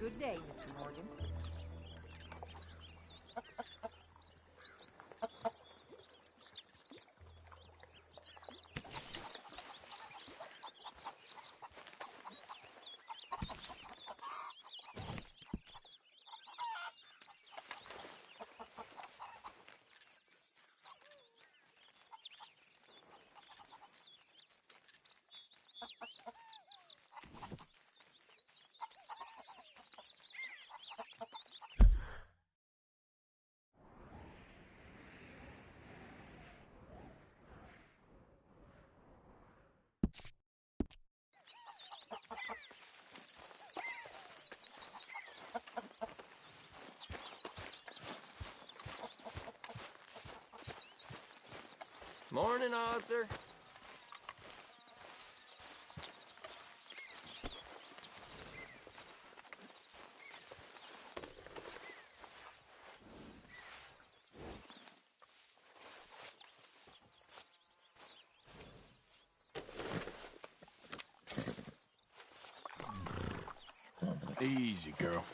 Good day, Mr. Morgan. Morning, Arthur. Easy, girl.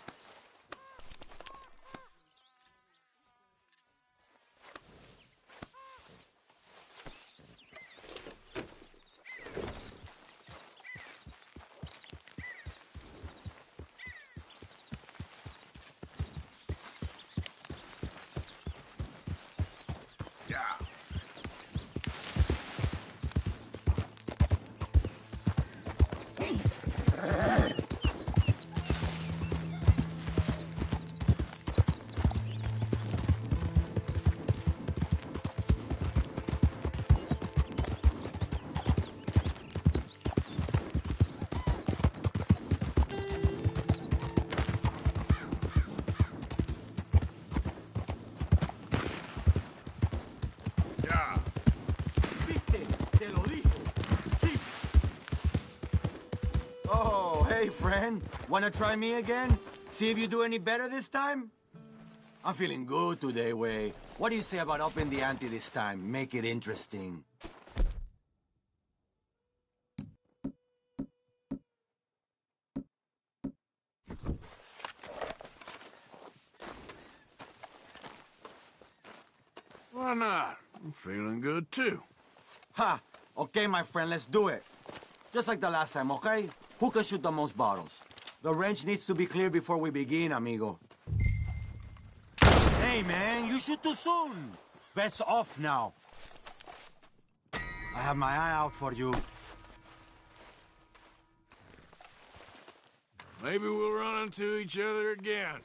Oh, hey, friend. Wanna try me again? See if you do any better this time? I'm feeling good today, Way. What do you say about upping the ante this time? Make it interesting. Why not? I'm feeling good, too. Ha! Okay, my friend, let's do it. Just like the last time, okay? Who can shoot the most bottles? The range needs to be clear before we begin, amigo. Hey, man, you shoot too soon. Bet's off now. I have my eye out for you. Maybe we'll run into each other again.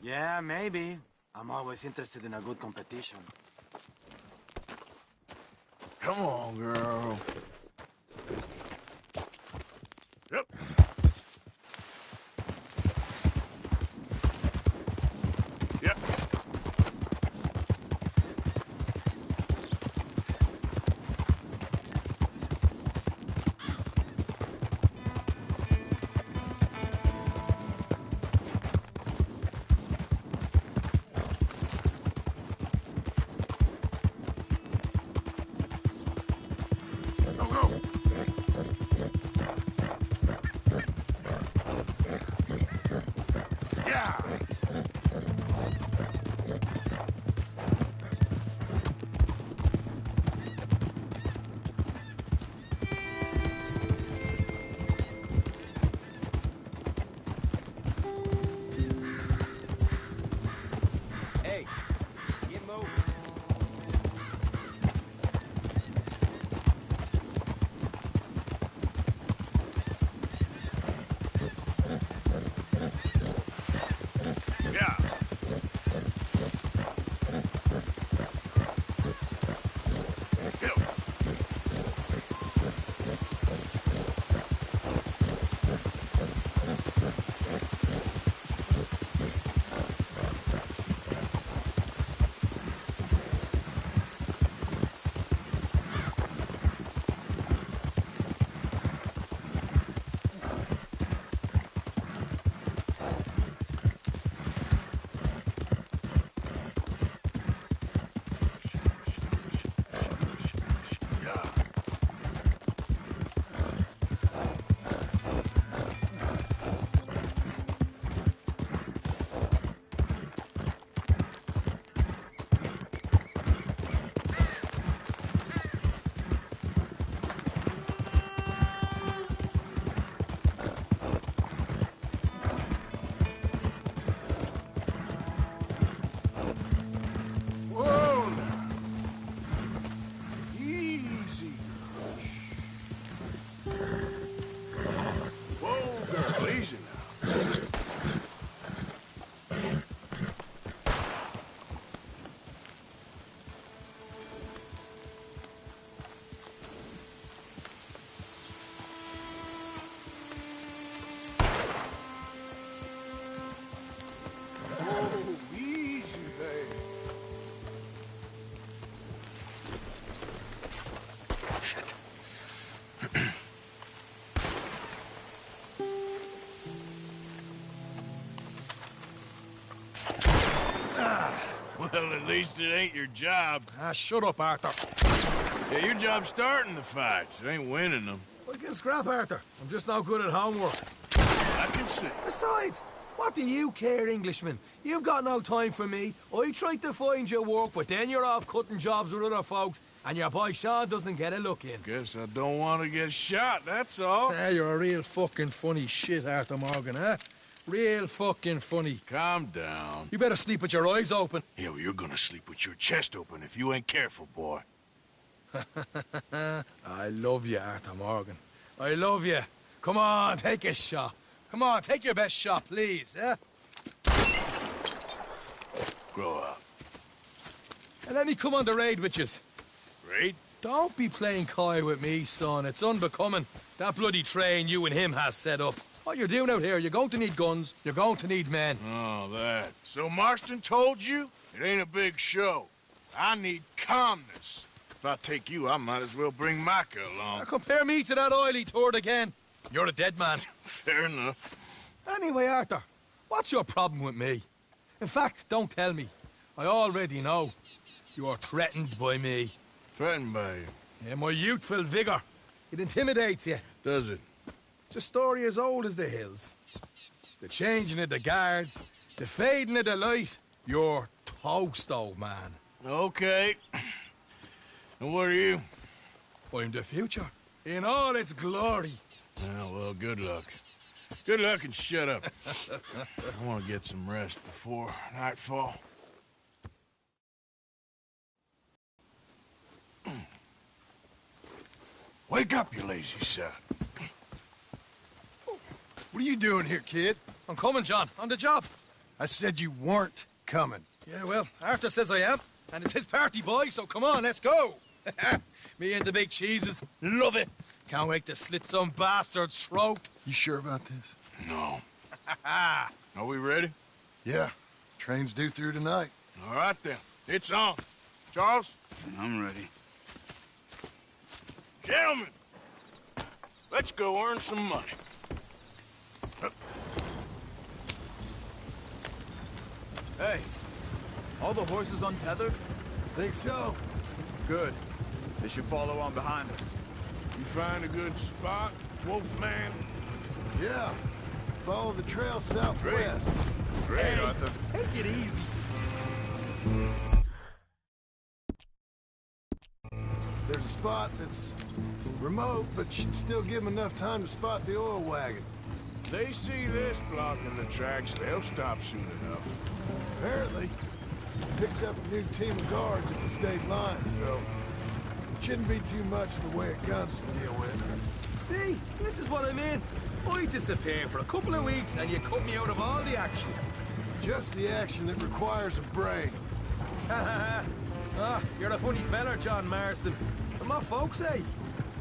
Yeah, maybe. I'm always interested in a good competition. Come on, girl. Yep. Yep. Go, go. Yeah. Hey, get moving. Well, at least it ain't your job. Ah, shut up, Arthur. Yeah, your job's starting the fights. It ain't winning them. I can scrap, Arthur. I'm just not good at homework. I can see. Besides, what do you care, Englishman? You've got no time for me. I tried to find you work, but then you're off cutting jobs with other folks, and your boy Sean doesn't get a look in. Guess I don't want to get shot, that's all. Ah, you're a real fucking funny shit, Arthur Morgan, huh? Real fucking funny. Calm down. You better sleep with your eyes open. Yeah, well, you're gonna sleep with your chest open if you ain't careful, boy. I love you, Arthur Morgan. I love you. Come on, take a shot. Come on, take your best shot, please, eh? Grow up. And let me come on the raid with yous. Raid? Don't be playing coy with me, son. It's unbecoming. That bloody train you and him has set up. What you're doing out here, you're going to need guns, you're going to need men. Oh, that. So Marston told you? It ain't a big show. I need calmness. If I take you, I might as well bring Micah along. Now compare me to that oily turd again. You're a dead man. Fair enough. Anyway, Arthur, what's your problem with me? In fact, don't tell me. I already know. You're threatened by me. Threatened by you. Yeah, my youthful vigor. It intimidates you. Does it? It's a story as old as the hills. The changing of the guard, the fading of the light. You're toast, old man. Okay. And what are you? I'm the future, in all its glory. Yeah, well, good luck. Good luck and shut up. I want to get some rest before nightfall. Wake up, you lazy son. What are you doing here, kid? I'm coming, John. On the job. I said you weren't coming. Yeah, well, Arthur says I am. And it's his party, boy, so come on, let's go. Me and the big cheeses. Love it. Can't wait to slit some bastard's throat. You sure about this? No. Are we ready? Yeah. Train's due through tonight. All right, then. It's on. Charles? I'm ready. Gentlemen, let's go earn some money. Hey, all the horses untethered? Think so? Good. They should follow on behind us. You find a good spot, Wolfman? Yeah. Follow the trail southwest. Great, Arthur. Take it easy. There's a spot that's remote, but should still give them enough time to spot the oil wagon. They see this blocking the tracks, they'll stop soon enough. Apparently, picks up a new team of guards at the state line, so shouldn't be too much in the way of guns to deal with. See, this is what I mean. I disappear for a couple of weeks and you cut me out of all the action. Just the action that requires a brain. You're a funny fella, John Marston. And what folks say?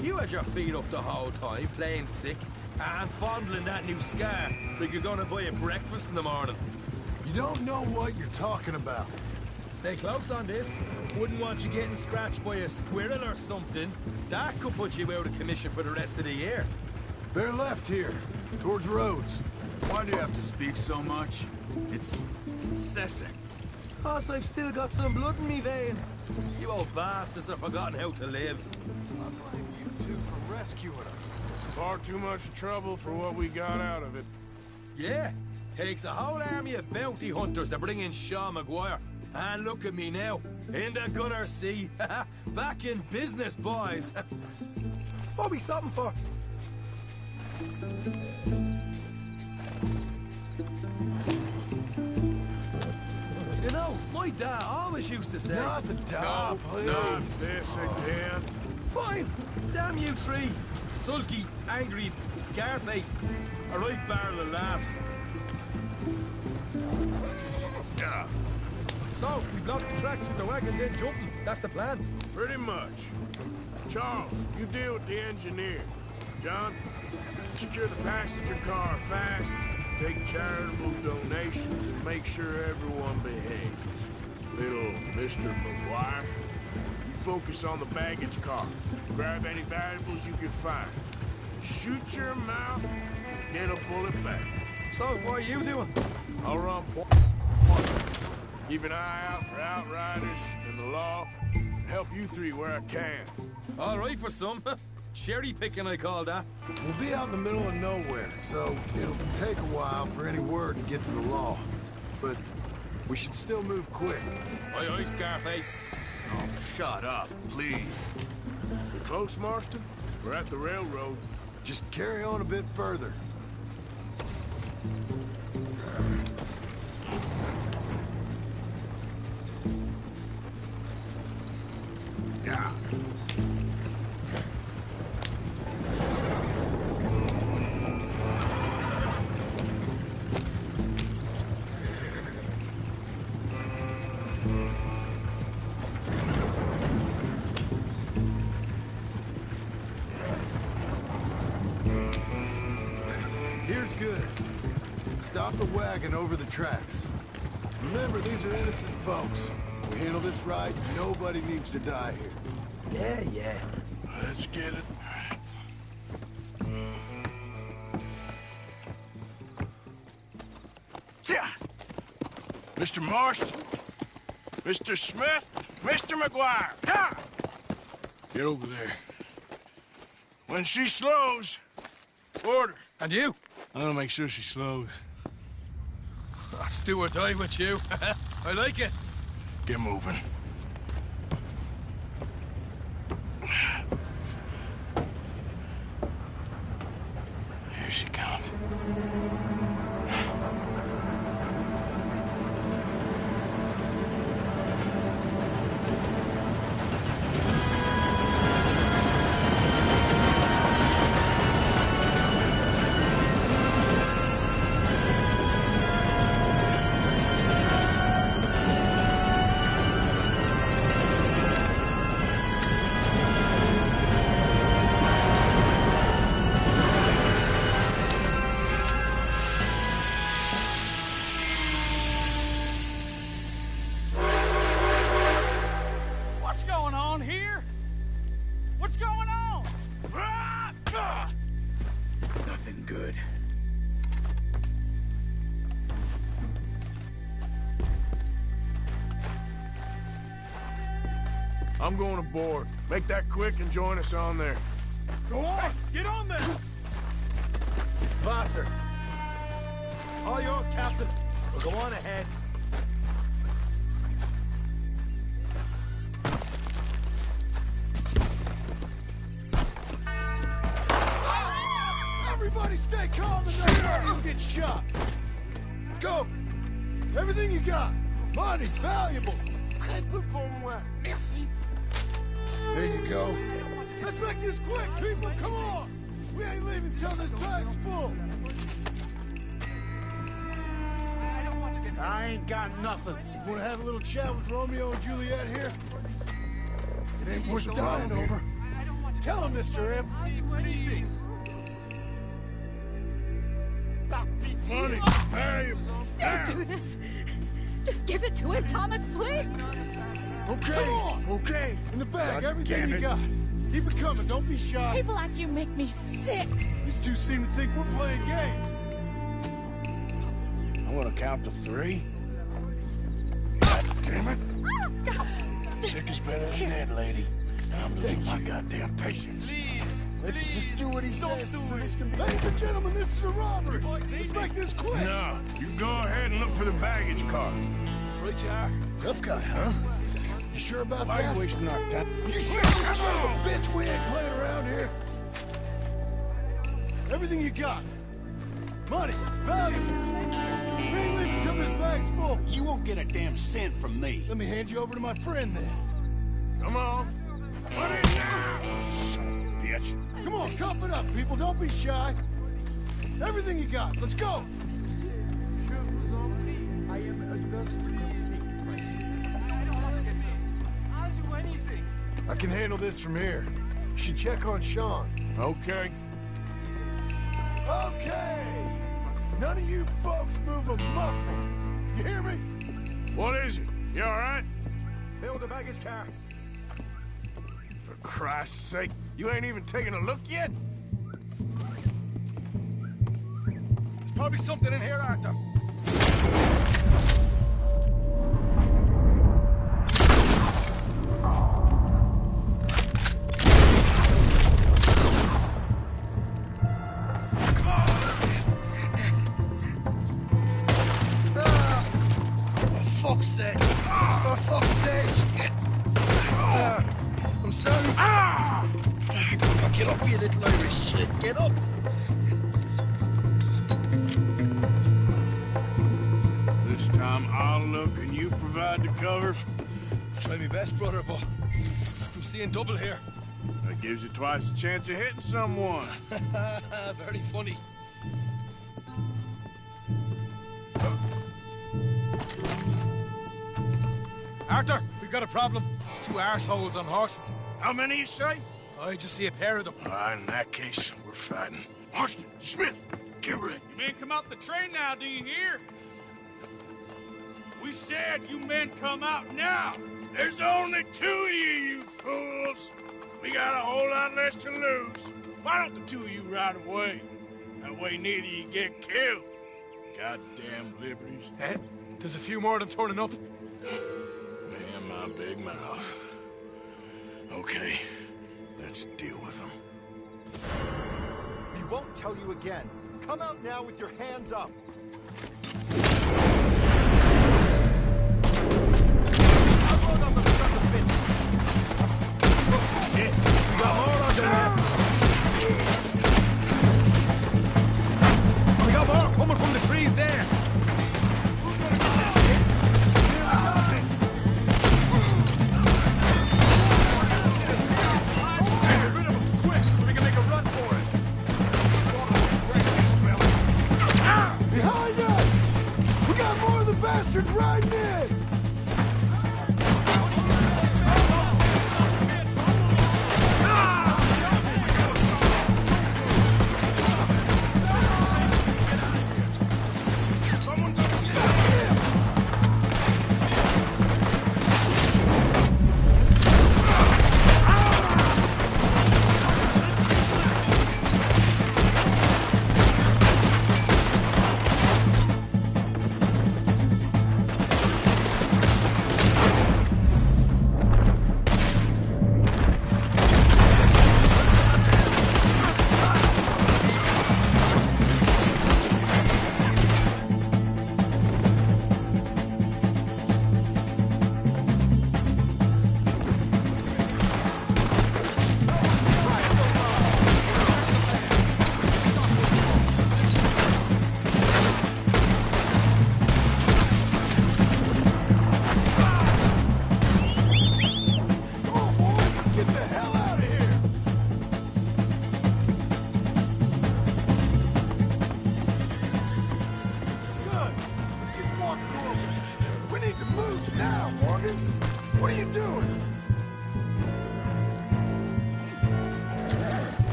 You had your feet up the whole time, playing sick, and fondling that new scar like you're gonna buy a breakfast in the morning. You don't know what you're talking about. Stay close on this. Wouldn't want you getting scratched by a squirrel or something. That could put you out of commission for the rest of the year. They're left here, towards Rhodes. Why do you have to speak so much? It's incessant. Cause I've still got some blood in me veins. You old bastards have forgotten how to live. I blame you two for rescuing her. Far too much trouble for what we got out of it. Yeah, takes a whole army of bounty hunters to bring in Sean McGuire. And look at me now, in the gunner sea. Back in business, boys. What are we stopping for? You know, my dad always used to say... Not the dog, please. Not this again. Fine, damn you three. Sulky, angry, Scarface. A right barrel of laughs. Yeah, So, we block the tracks with the wagon, then jumping. That's the plan. pretty much. Charles, you deal with the engineer. John, secure the passenger car fast, take charitable donations, and make sure everyone behaves. Little Mr. McGuire, you focus on the baggage car. Grab any valuables you can find. Shoot your mouth, get a bullet back. So, what are you doing? I'll run point. Keep an eye out for outriders and the law, and help you three where I can. All right for some. Cherry picking, I call that. We'll be out in the middle of nowhere, so it'll take a while for any word to get to the law. But we should still move quick. Aye, aye, Scarface. Oh, shut up, please. We close, Marston? We're at the railroad. Just carry on a bit further. Yeah. Here's good. Stop the wagon over the tracks. Remember, these are innocent folks. We handle this right, nobody needs to die here. Yeah, yeah. Let's get it. Mr. Marston, Mr. Smith, Mr. McGuire, ha! Get over there. When she slows, order. And you? I'm gonna make sure she slows. Let's do or die with you. I like it. Get moving. Here she comes. What's going on here? What's going on? Nothing good. I'm going aboard. Make that quick and join us on there. Go on! Get on there! Faster. All yours, Captain. We'll go on ahead. Everybody stay calm and nobody will get shot. Go! Everything you got. Money, valuable. There you go. Let's make this quick, people. Come on. We ain't leaving till this bag's full. I ain't got nothing. Want to have a little chat with Romeo and Juliet here? It ain't worth dying over. Tell him, Mr. F. Money, valuable. Don't do this. Just give it to him, Thomas, please. Okay, come on. Okay. In the bag, everything you got. Keep it coming. Don't be shy. People like you make me sick. These two seem to think we're playing games. I'm gonna count to 3. God damn it. Oh, God. Sick is better than dead, lady. I'm losing my goddamn patience. Let's just do what he says. Ladies and gentlemen, this is a robbery. Let's make this quick. No, you go ahead and look for the baggage car. Right you are. Tough guy, huh? You sure about Why that? you wasting our time? You sure, son of a bitch? We ain't playing around here. Everything you got. Money, valuables. We ain't leaving till this bag's full. You won't get a damn cent from me. Let me hand you over to my friend then. Come on. Money now! Son of a bitch. Come on, cup it up, people. Don't be shy. Everything you got. Let's go. I can handle this from here. You should check on Sean. Okay. Okay. None of you folks move a muscle. You hear me? What is it? You all right? Fill the baggage car. For Christ's sake, you ain't even taking a look yet? There's probably something in here, Arthur. fuck's sake! For fuck's sake! I'm sorry. Get up, you little Irish shit. Get up! This time I'll look and you provide the cover. Try my best, brother, but I'm seeing double here. That gives you twice the chance of hitting someone. Very funny. Arthur, we've got a problem. There's two arseholes on horses. How many you say? I just see a pair of them. In that case, we're fighting. Marston, Smith, get ready. You men come out the train now, do you hear? We said you men come out now. There's only two of you fools. We got a whole lot less to lose. Why don't the two of you ride away? That way neither of you get killed. Goddamn liberties. Eh? There's a few more of them turning up. Man, my big mouth. Okay, let's deal with them. We won't tell you again. Come out now with your hands up. I'll on the front of the fence. Shit! We got more on the left! We got more coming from the trees there! Who's gonna get that shit? Get rid of them, quick, so we can make a run for it! Behind us! We got more of the bastards riding in!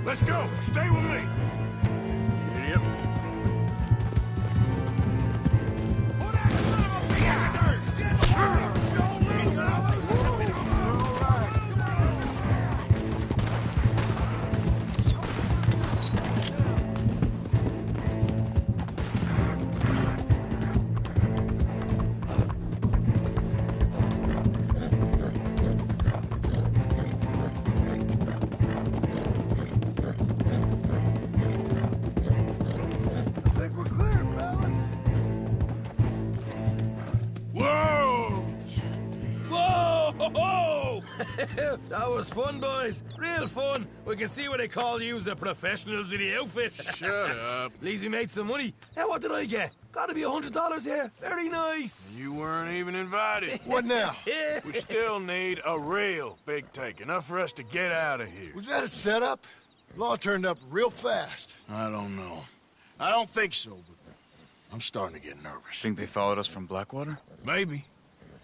Let's go. Stay with me. Idiot. That was fun, boys. Real fun. We can see what they call you the professionals in the outfit. Shut up. At least we made some money. Hey, what did I get? Gotta be $100 here. Very nice. You weren't even invited. What now? We still need a real big take. Enough for us to get out of here. Was that a setup? Law turned up real fast. I don't know. I don't think so, but I'm starting to get nervous. Think they followed us from Blackwater? Maybe.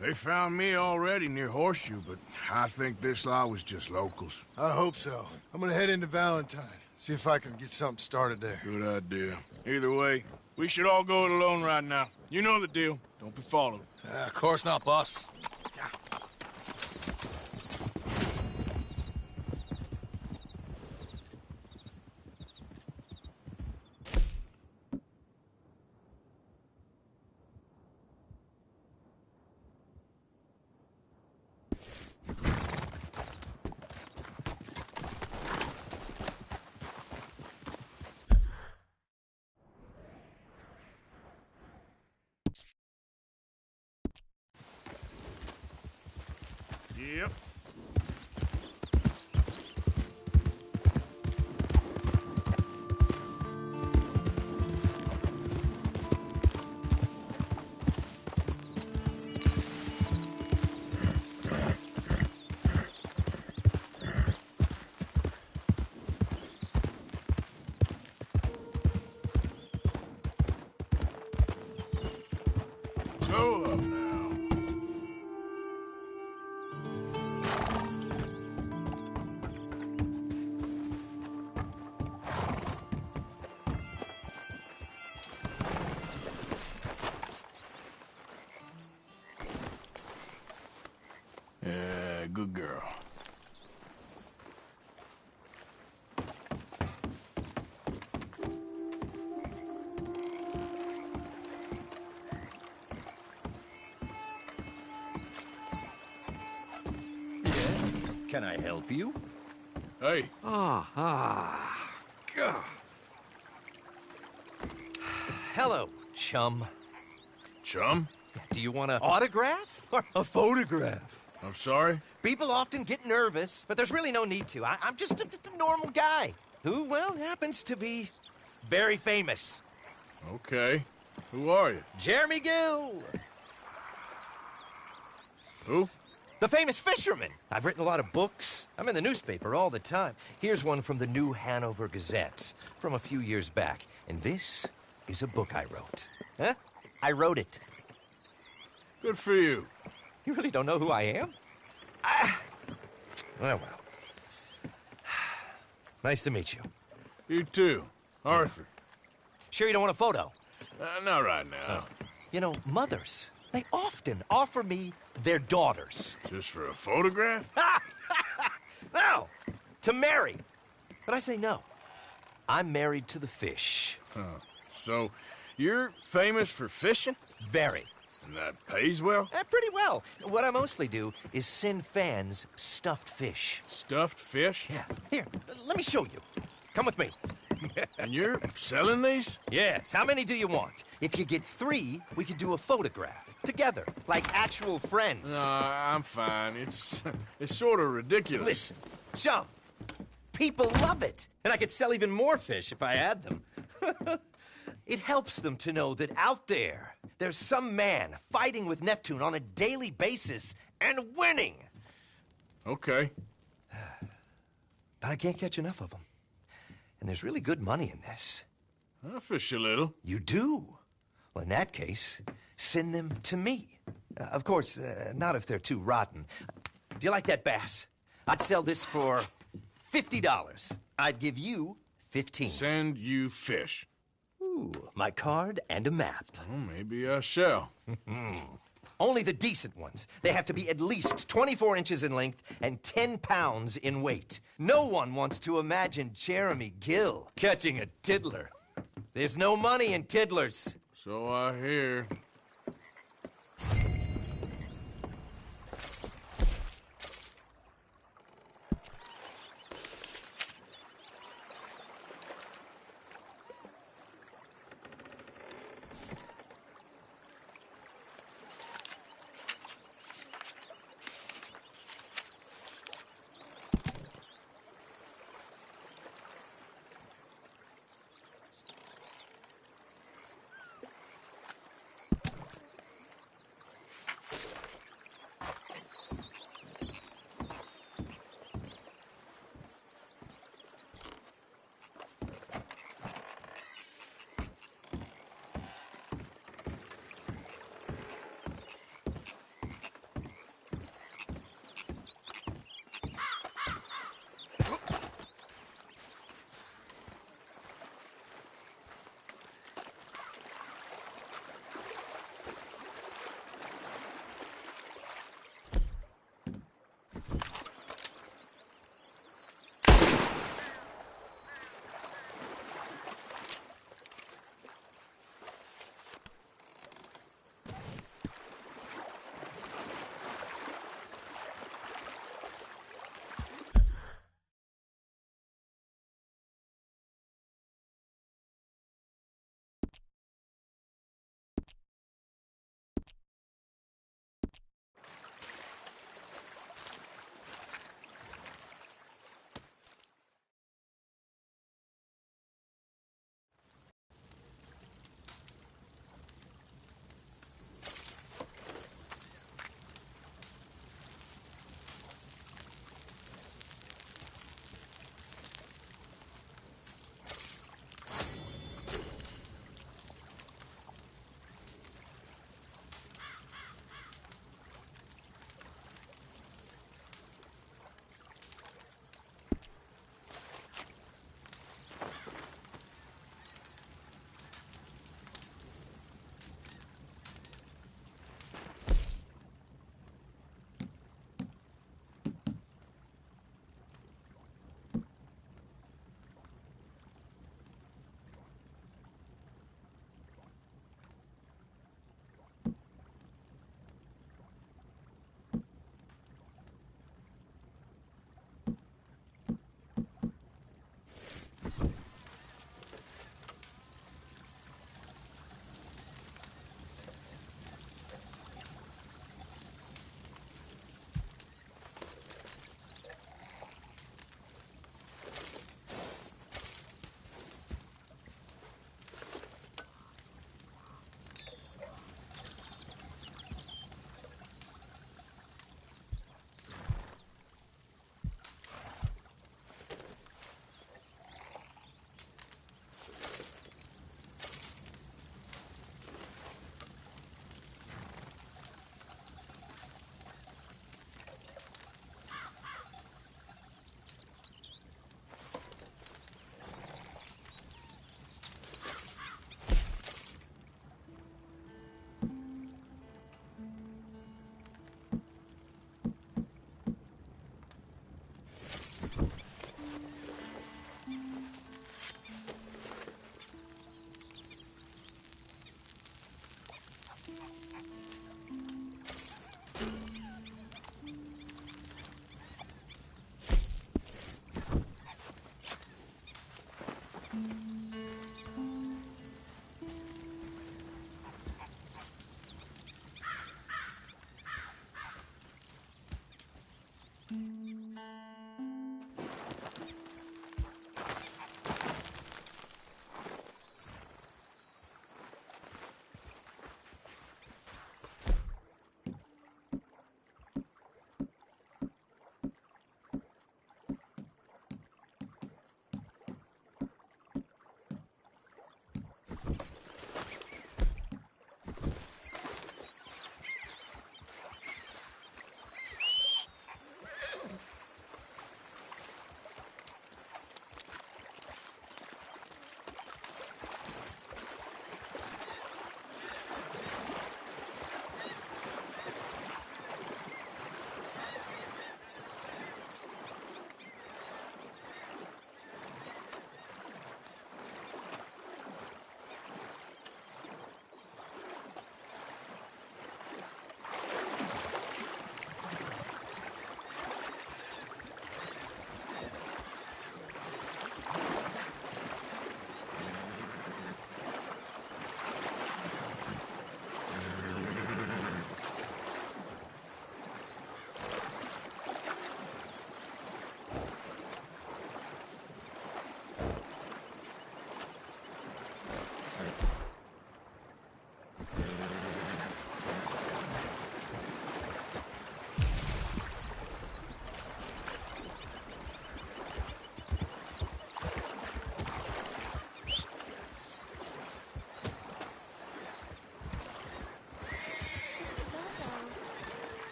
They found me already near Horseshoe, but I think this lot was just locals. I hope so. I'm gonna head into Valentine. See if I can get something started there. Good idea. Either way, we should all go it alone right now. You know the deal. Don't be followed. Of course not, boss. Yep. Solo now. Yeah, good girl. Can I help you? Hey, Hello, chum. chum? Do you want an autograph or a photograph? I'm sorry? People often get nervous, but there's really no need to. I'm just a normal guy who, well, happens to be very famous. Okay. Who are you? Jeremy Gill, Who? the famous fisherman. I've written a lot of books. I'm in the newspaper all the time. Here's one from the New Hanover Gazette from a few years back. And this is a book I wrote. Huh? I wrote it. Good for you. You really don't know who I am? Well. Nice to meet you. You too. Arthur. Sure you don't want a photo? Not right now. You know, mothers, they often offer me their daughters. Just for a photograph? No, to marry. But I say no. I'm married to the fish. So, you're famous for fishing? Very. And that pays well? Pretty well. What I mostly do is send fans stuffed fish. Stuffed fish? Yeah. Here, let me show you. Come with me. And you're selling these? Yes. How many do you want? If you get 3, we could do a photograph. Together, like actual friends. No, I'm fine. It's sort of ridiculous. Listen, chum, people love it. And I could sell even more fish if I had them. It helps them to know that out there, there's some man fighting with Neptune on a daily basis and winning. Okay. But I can't catch enough of them. And there's really good money in this. I'll fish a little. You do? Well, in that case, send them to me. Of course, not if they're too rotten. Do you like that bass? I'd sell this for $50. I'd give you 15. Send you fish. Ooh, my card and a map. Well, maybe I shall. Only the decent ones. They have to be at least 24 inches in length and 10 pounds in weight. No one wants to imagine Jeremy Gill catching a tiddler. There's no money in tiddlers. So I hear.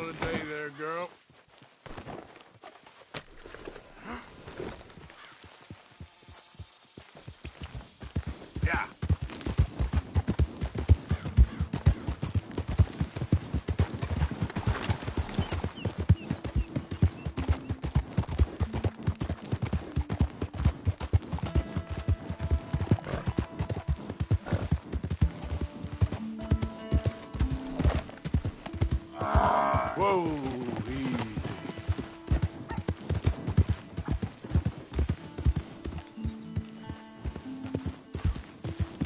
on a day there, girl. Yeah. Whoa, easy.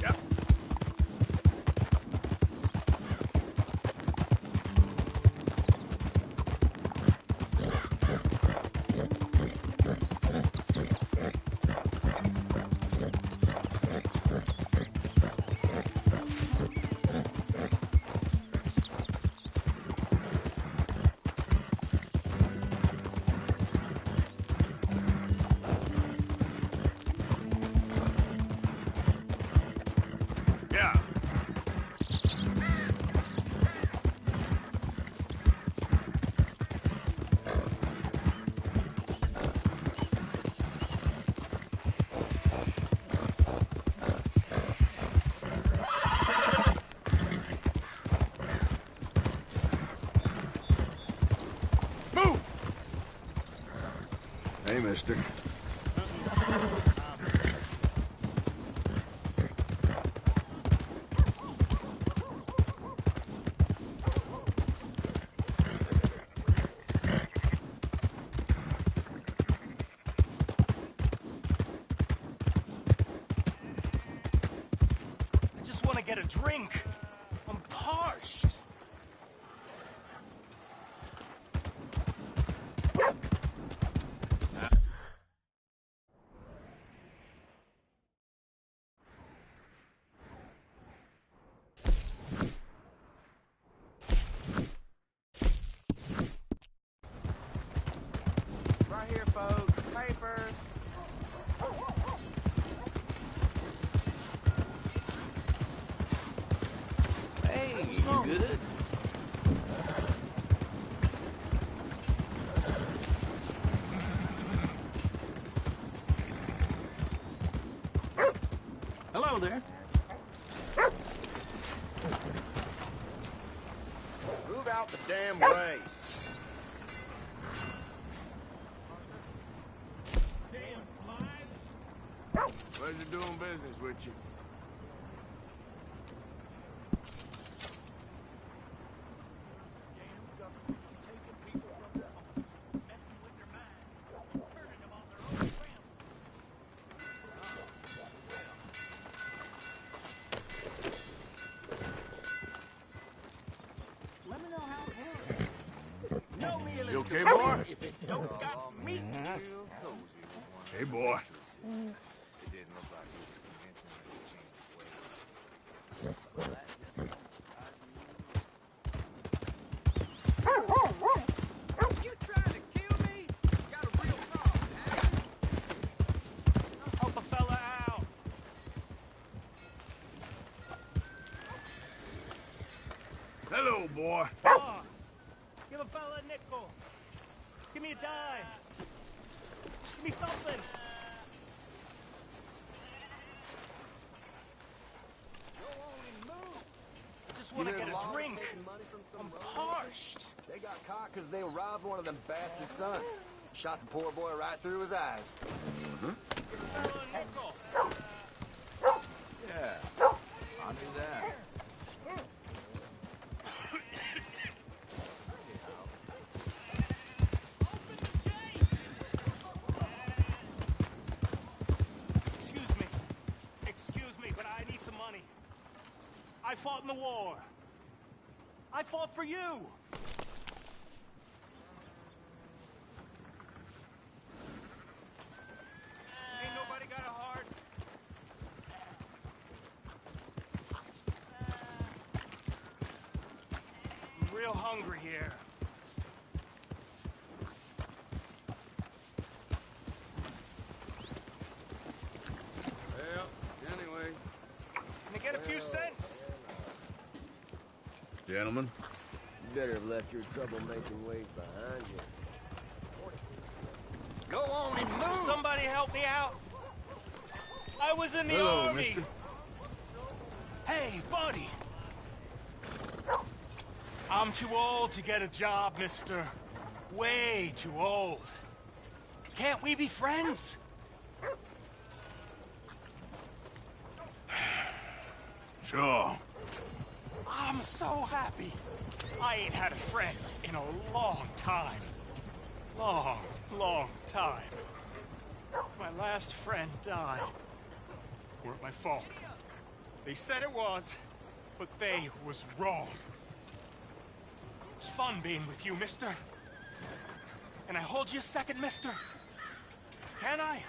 Yep. Yeah. Move! Hey, mister. I just want to get a drink. I'm parched. Right here, folks. Papers. Hey, you good? Hello there. Move out the damn way. Pleasure doing business with you. You okay, boy? Hey, boy. You trying to kill me? Got a real problem, have you? Help a fella out. Hello, boy. Oh, give a fella a nickel. Give me a dime. Give me something. I just want to get a drink. I'm parched. They got caught because they robbed one of them bastard sons. Shot the poor boy right through his eyes. Give a fella a nickel. Yeah, I'll do that. Excuse me, but I need some money. I fought in the war. I fought for you. Ain't nobody got a heart. I'm real hungry here. Well, anyway. Can I get a few cents? Gentlemen. better have left your troublemaking ways behind you. Go on and move! Somebody help me out! I was in the Hello, army! mister. Hey, buddy! I'm too old to get a job, mister. Way too old. Can't we be friends? Sure. I'm so happy. I ain't had a friend in a long time. Long time. My last friend died. Weren't my fault. They said it was, but they was wrong. It's fun being with you, mister. Can I hold you a second, mister? Can I?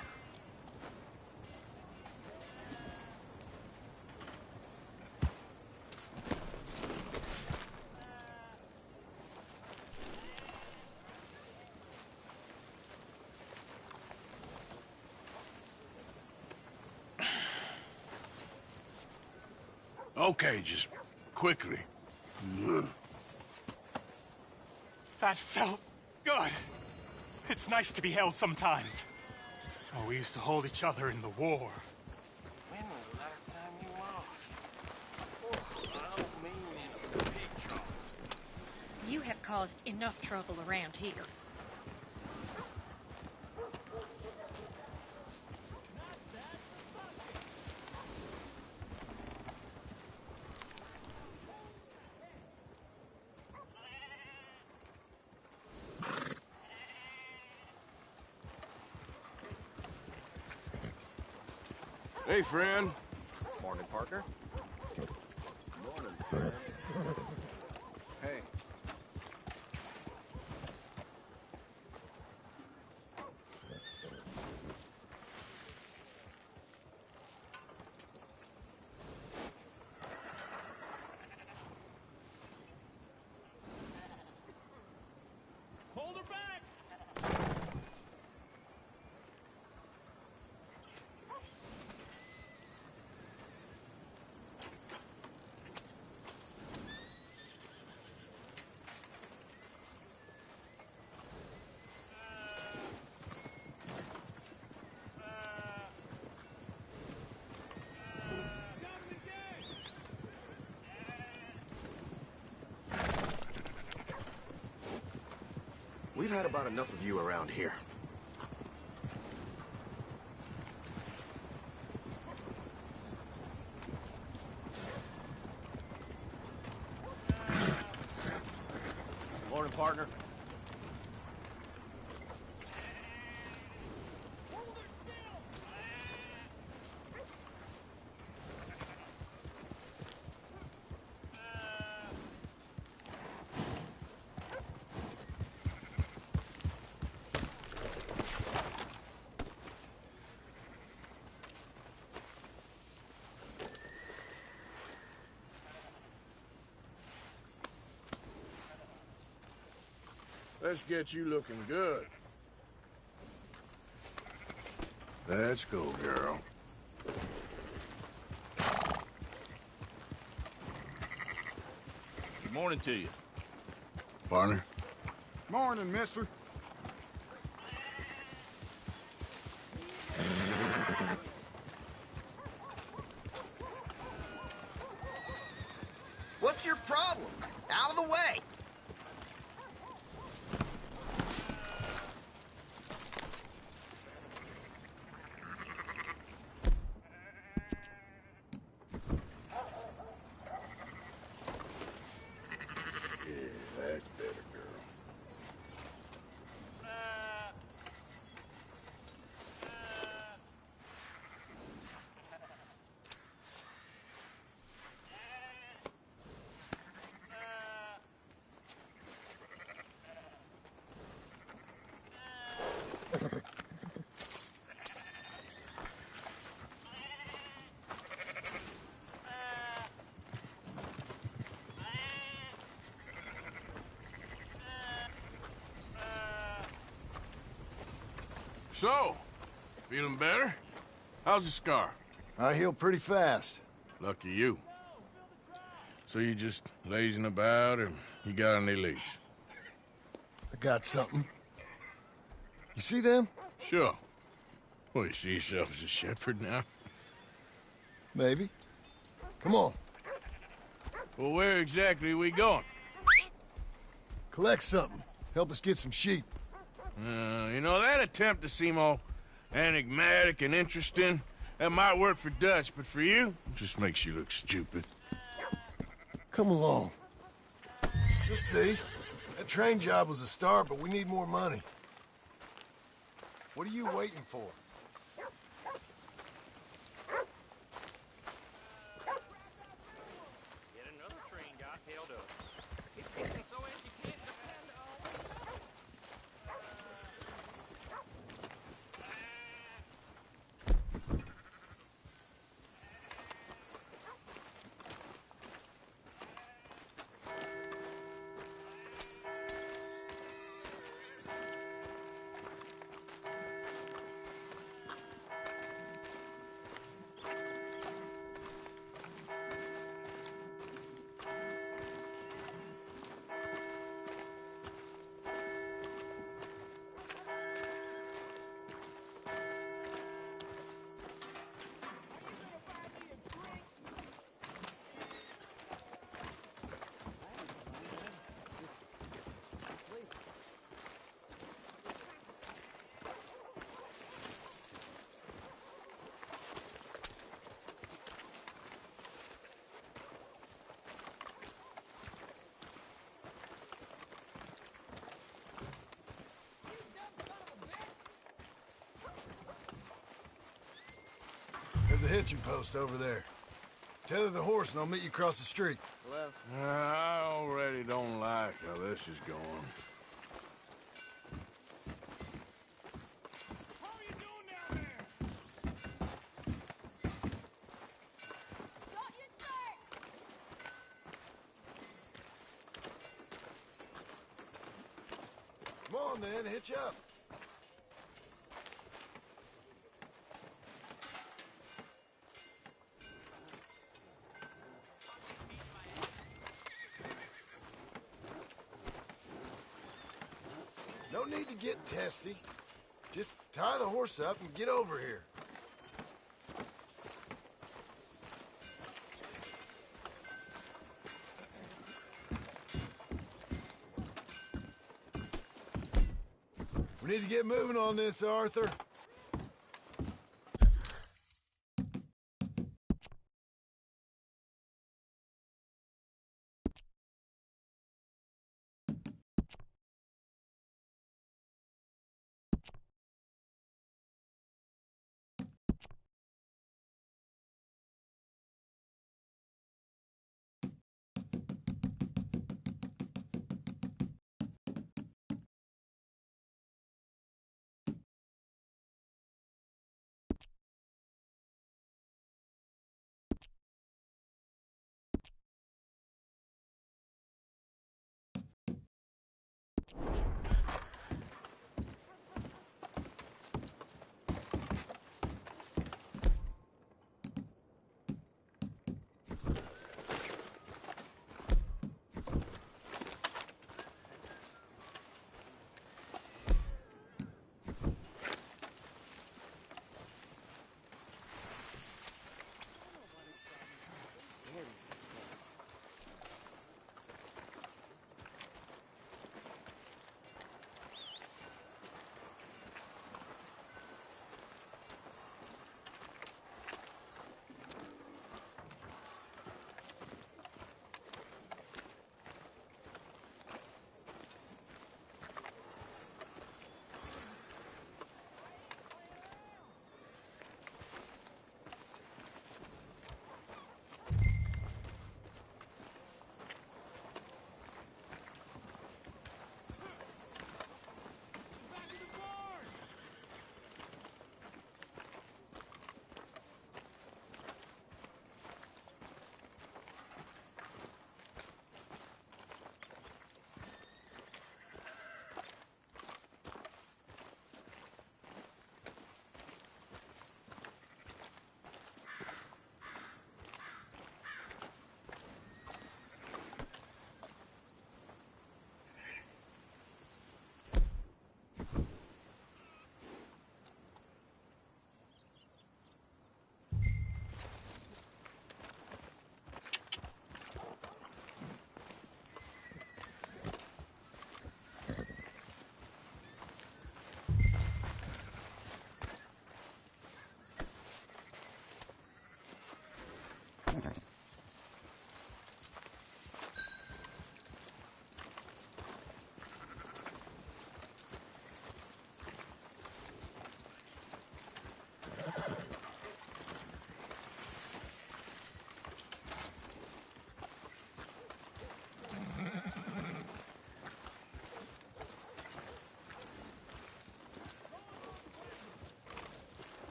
Okay, just quickly. That felt good. It's nice to be held sometimes. Oh, we used to hold each other in the war. When was the last time you lost? Oh, I don't mean in a big trouble. You have caused enough trouble around here. Hey, friend. Morning, partner. Morning, friend. Hey. Hold her back! We've had about enough of you around here. Morning, partner. Let's get you looking good. Let's go, girl. Good morning to you. Partner. Morning, mister. What's your problem? Out of the way! That's better, girl. So, feeling better? How's the scar? I heal pretty fast. Lucky you. So you just lazing about, or you got any leads? I got something. You see them? Sure. Well, you see yourself as a shepherd now? Maybe. Come on. Well, where exactly are we going? Collect something. Help us get some sheep. You know, that attempt to seem all enigmatic and interesting, that might work for Dutch, but for you, it just makes you look stupid. Come along. You'll see. That train job was a start, but we need more money. What are you waiting for? Yet another train got held up. It's getting so as you can't depend on. There's a hitching post over there. Tether the horse and I'll meet you across the street. I already don't like how this is going. How are you doing down there? Come on, then, hitch up. No need to get testy. Just tie the horse up and get over here. We need to get moving on this, Arthur.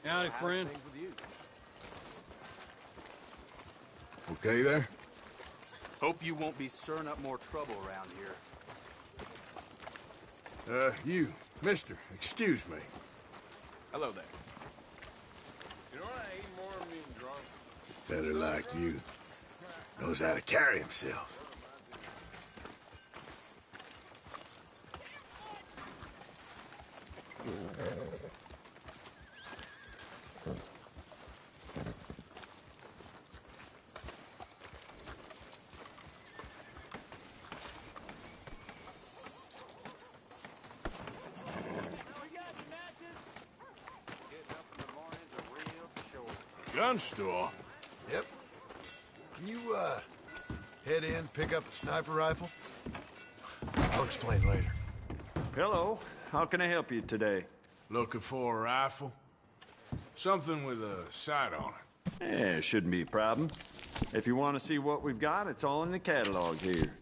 Howdy, friend. Okay there? Hope you won't be stirring up more trouble around here. You, mister, excuse me. Hello there. You know what I hate more than being drunk? Feller like you knows how to carry himself. Gun store? Yep. Can you, head in, pick up a sniper rifle? I'll explain later. Hello. How can I help you today? Looking for a rifle? Something with a sight on it. Yeah, shouldn't be a problem. If you want to see what we've got, it's all in the catalog here.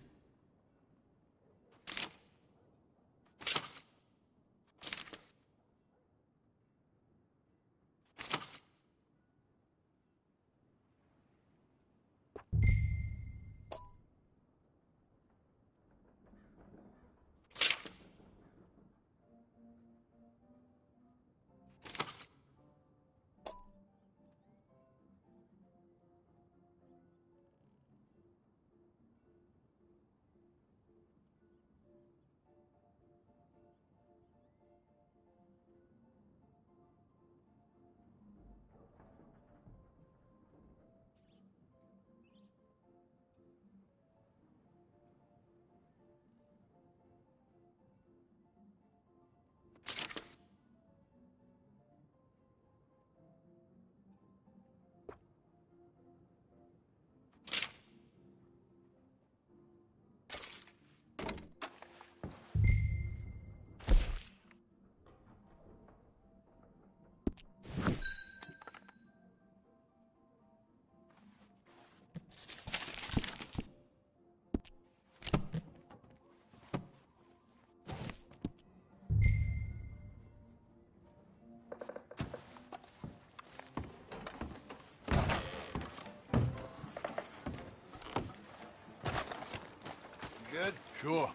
Good? Sure.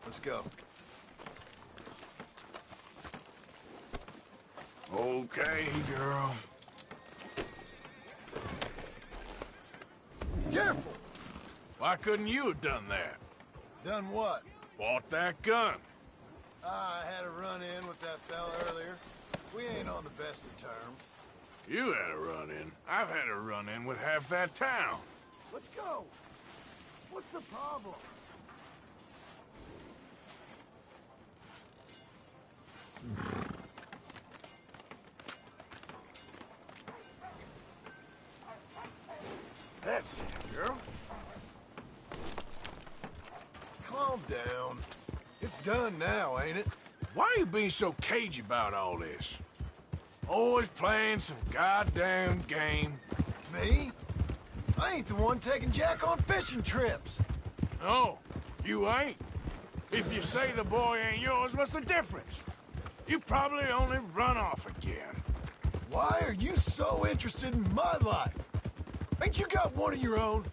Let's go. Okay, girl. Careful! Why couldn't you have done that? Done what? Bought that gun. I had a run-in with that fella earlier. We ain't on the best of terms. You had a run-in. I've had a run-in with half that town. Let's go! What's the problem? That's it, girl. Calm down. It's done now, ain't it? Why are you being so cagey about all this? Always playing some goddamn game. Me? I ain't the one taking Jack on fishing trips. No, you ain't. If you say the boy ain't yours, what's the difference? You probably only run off again. Why are you so interested in my life? Ain't you got one of your own?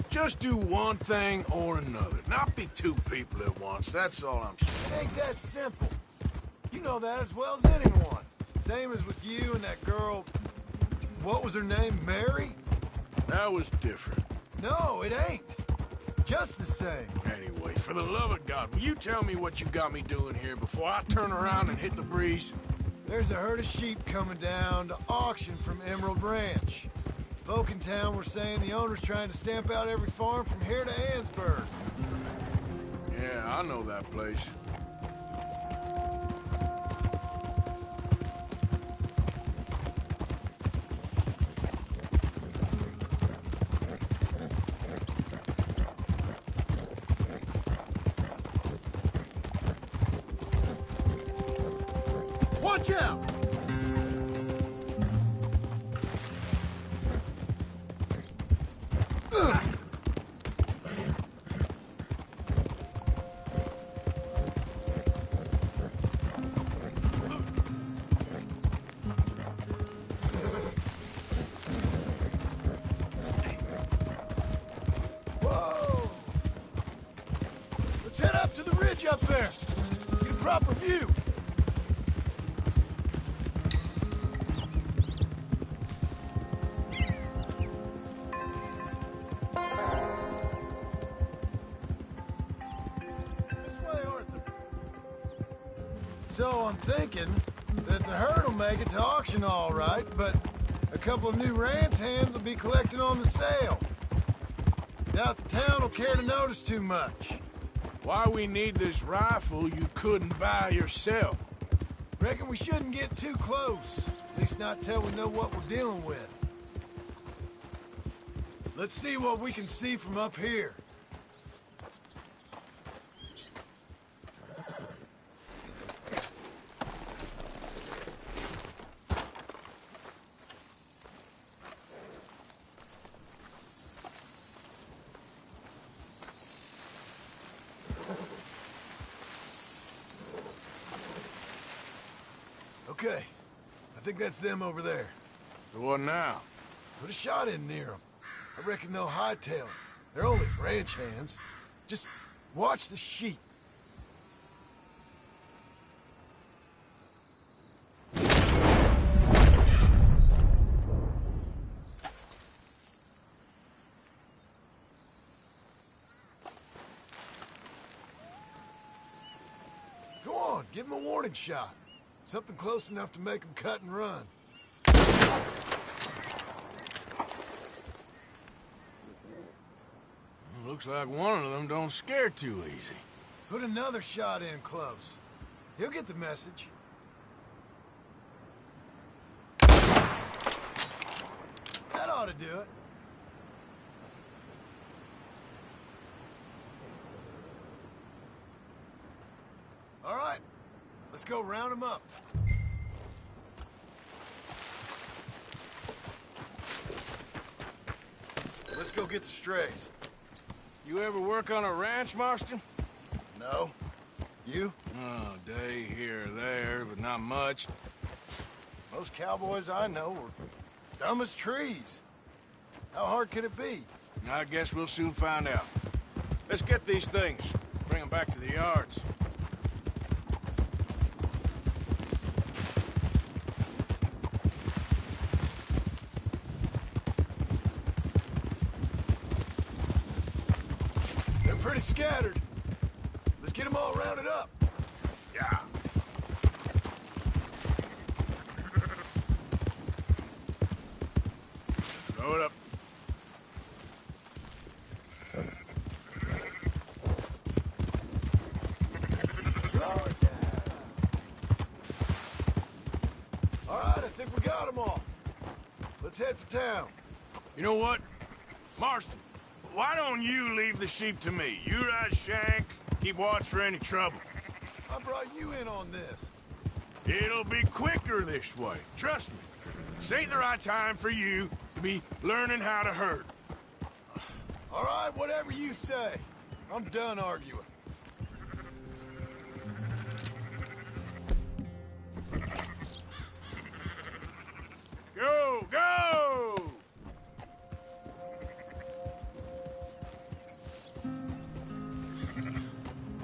Just do one thing or another. Not be two people at once, that's all I'm saying. It ain't that simple. You know that as well as anyone. Same as with you and that girl... What was her name? Mary? That was different. No, it ain't. Just the same. Anyway, for the love of God, will you tell me what you got me doing here before I turn around and hit the breeze? There's a herd of sheep coming down to auction from Emerald Ranch. Folk in town were saying the owner's trying to stamp out every farm from here to Ansburg. Yeah, I know that place. Watch out! up there. Get a proper view. So I'm thinking that the herd will make it to auction all right, but a couple of new ranch hands will be collecting on the sale. Doubt the town will care to notice too much. Why we need this rifle you couldn't buy yourself? Reckon we shouldn't get too close. At least not till we know what we're dealing with. Let's see what we can see from up here. Okay, I think that's them over there. So what now? Put a shot in near them. I reckon they'll hightail it. They're only ranch hands. Just watch the sheep. Go on, give them a warning shot. Something close enough to make them cut and run. Looks like one of them don't scare too easy. Put another shot in close. He'll get the message. That ought to do it. All right, let's go round them up. Let's go get the strays. You ever work on a ranch, Marston? No. You? Oh, day here or there, but not much. Most cowboys I know are dumb as trees. How hard could it be? I guess we'll soon find out. Let's get these things. Bring them back to the yards. They're pretty scattered. Let's get them all rounded up. Yeah. Throw it up. Slow it down. All right, I think we got them all. Let's head for town. You know what? Marston, why don't you leave the sheep to me? You ride Shank, keep watch for any trouble. I brought you in on this. It'll be quicker this way, trust me. This ain't the right time for you to be learning how to herd. All right, whatever you say. I'm done arguing. Go, go!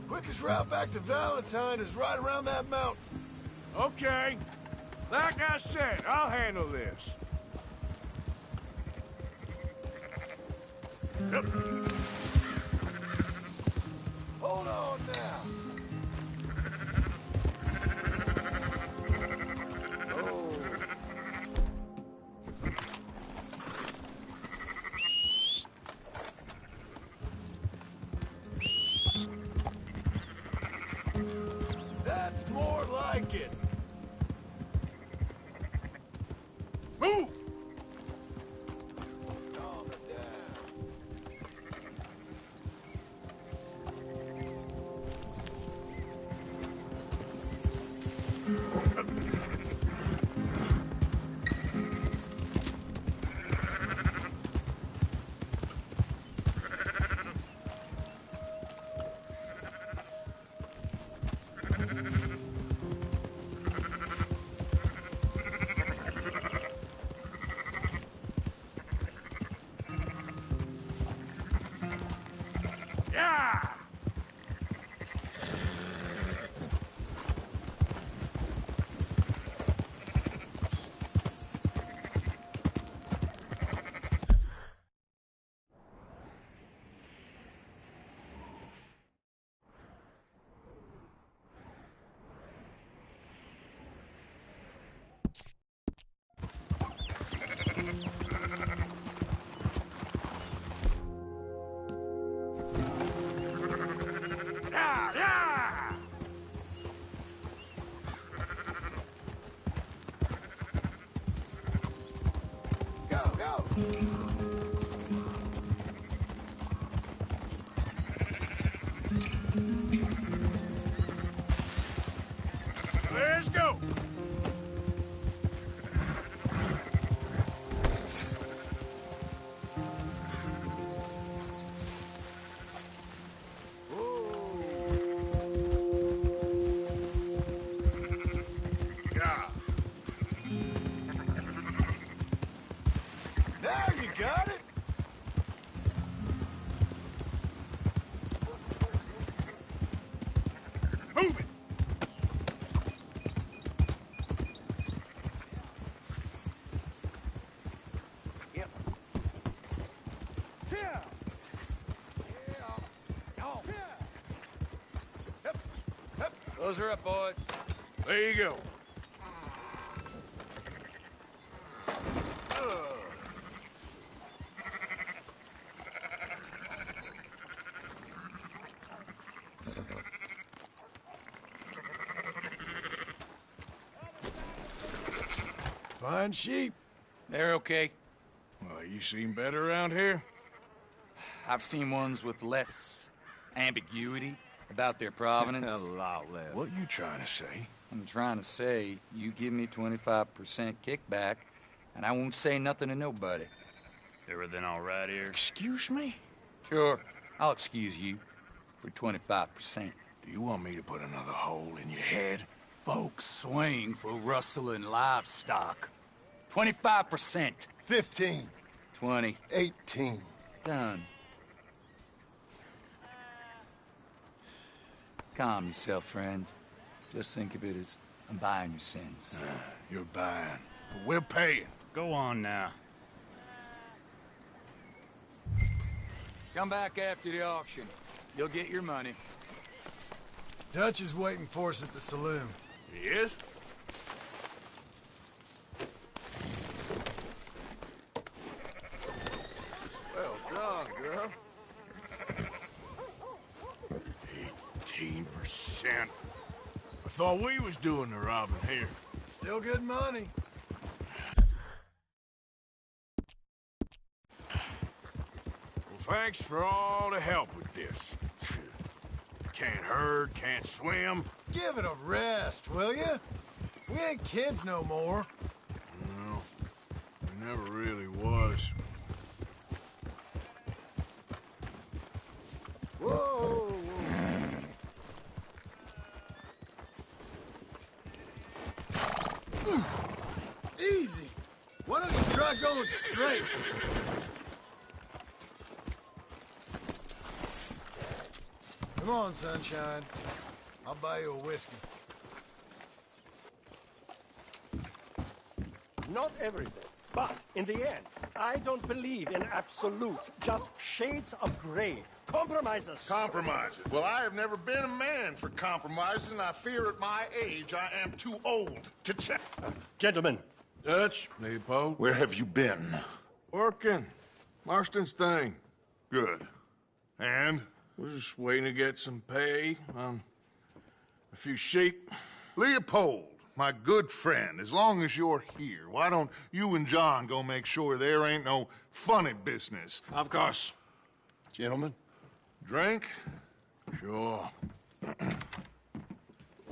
Quickest route back to Valentine is right around that mountain. Okay. Like I said, I'll handle this. Yep. Hold on now. Oh. That's more like it. Move! Calm it down. Let's go. Now you got it. Move it. Yep. Here. Those are up, boys. There you go. Fine sheep. They're okay. Well, you seem better around here. I've seen ones with less ambiguity about their provenance. A lot less. What you trying to say? I'm trying to say, you give me 25% kickback, and I won't say nothing to nobody. Everything all right here? Excuse me? Sure, I'll excuse you for 25%. Do you want me to put another hole in your head? Folks swing for rustling livestock. 25%. 15. 20. 18. Done. Calm yourself, friend. Just think of it as I'm buying your sins. You're buying, but we're paying. Go on now. Come back after the auction. You'll get your money. Dutch is waiting for us at the saloon. He is? Well done, girl. 18%. I thought we was doing the robbing here. Still good money. Well, thanks for all the help with this. Can't herd, can't swim. Give it a rest, will you? We ain't kids no more. No, it never really was. Whoa! Easy. Why don't you try going straight? Come on, sunshine. I'll buy you a whiskey. Not everything, but in the end, I don't believe in absolutes, just shades of gray. Compromises. Compromises. Well, I have never been a man for compromises, and I fear at my age I am too old to check. Gentlemen. Dutch, Leopold. Where have you been? Working. Marston's thing. Good. And? We're just waiting to get some pay on a few sheep. Leopold, my good friend, as long as you're here, why don't you and John go make sure there ain't no funny business? Of course. Gentlemen, drink? Sure.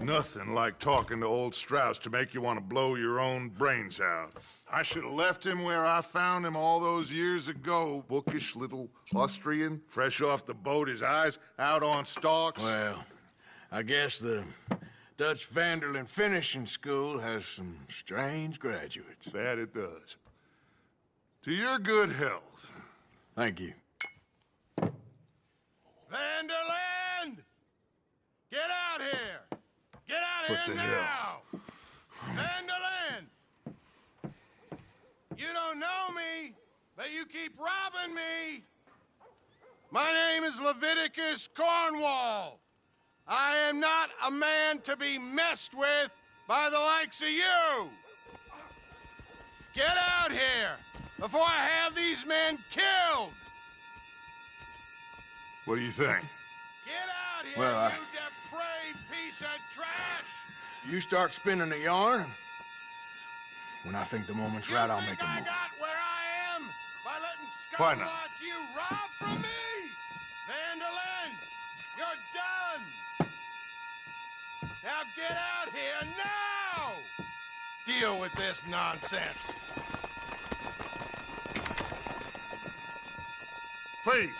Nothing like talking to old Strauss to make you want to blow your own brains out. I should have left him where I found him all those years ago. Bookish little Austrian, fresh off the boat, his eyes out on stalks. Well, I guess the Dutch Vanderlyn Finishing School has some strange graduates. That it does. To your good health. Thank you. Vanderlyn! Get out here! Get out What here the now! hell? Vanderlyn! You don't know me, but you keep robbing me! My name is Leviticus Cornwall. I am not a man to be messed with by the likes of you! Get out here before I have these men killed! What do you think? Get out here, Well, you depraved piece of trash! You start spinning the yarn. When I think the moment's right, I'll make a move. I got where I am? Why not? You robbed from me! Vandalin! You're done! Now get out here now! Deal with this nonsense. Please,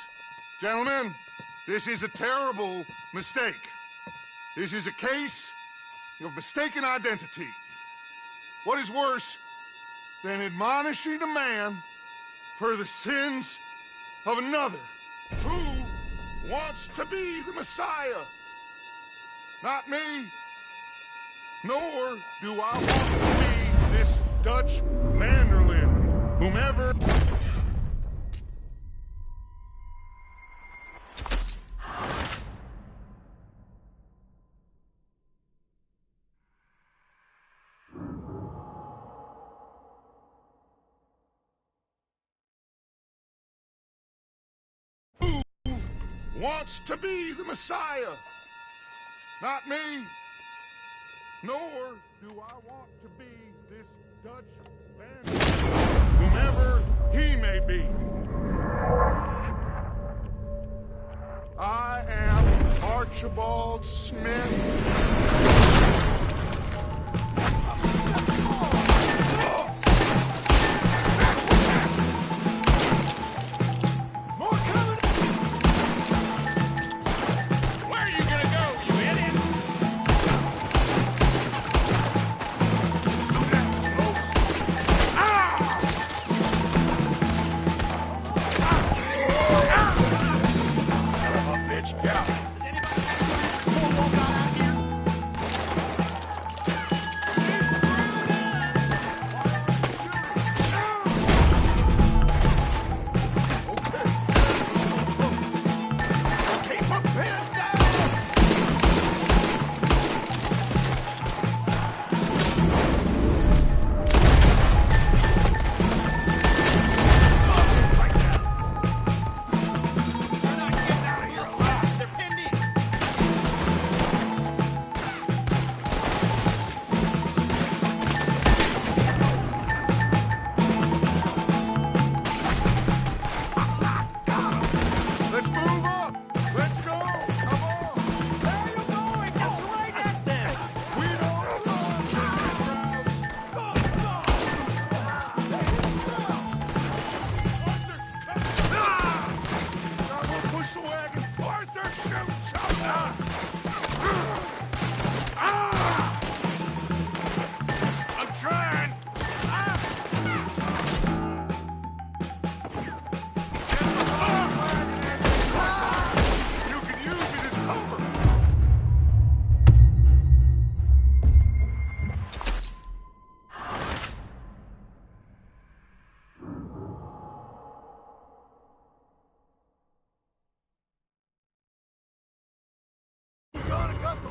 gentlemen, this is a terrible mistake. This is a case of mistaken identity. What is worse than admonishing a man for the sins of another who wants to be the Messiah? Not me, nor do I want to be this Dutch Vanderlyn, whomever... wants to be the Messiah. Not me, nor do I want to be this Dutch Vanderlyn, whomever he may be. I am Archibald Smith.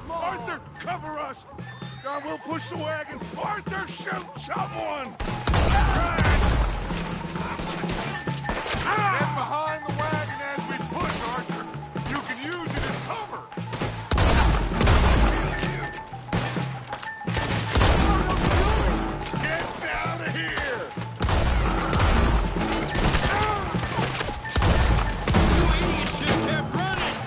Arthur, cover us! God will push the wagon. Arthur, shoot someone! Get behind the wagon as we push, Arthur. You can use it as cover. Get out of here! You idiots should have kept running!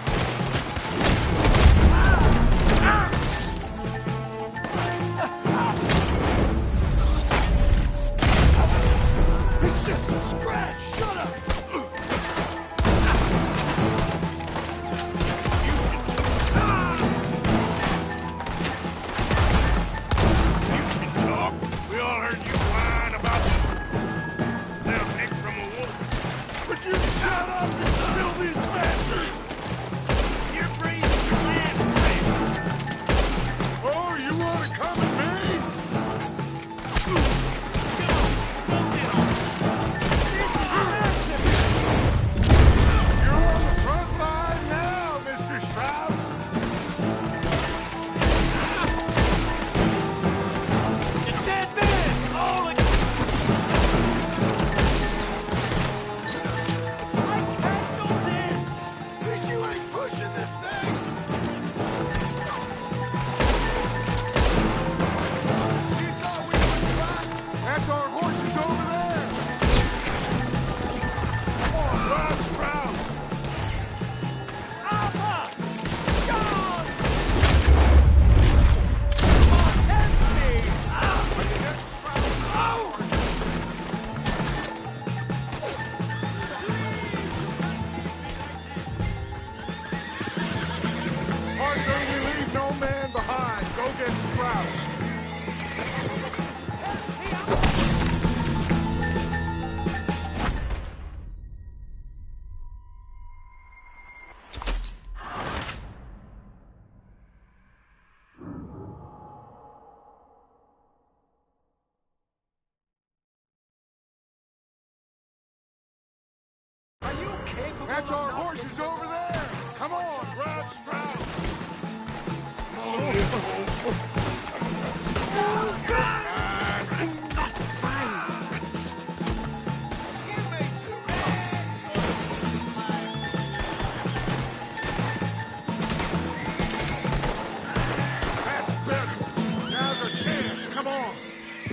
incapable That's of our not horses over there! Come on, grab Strauss!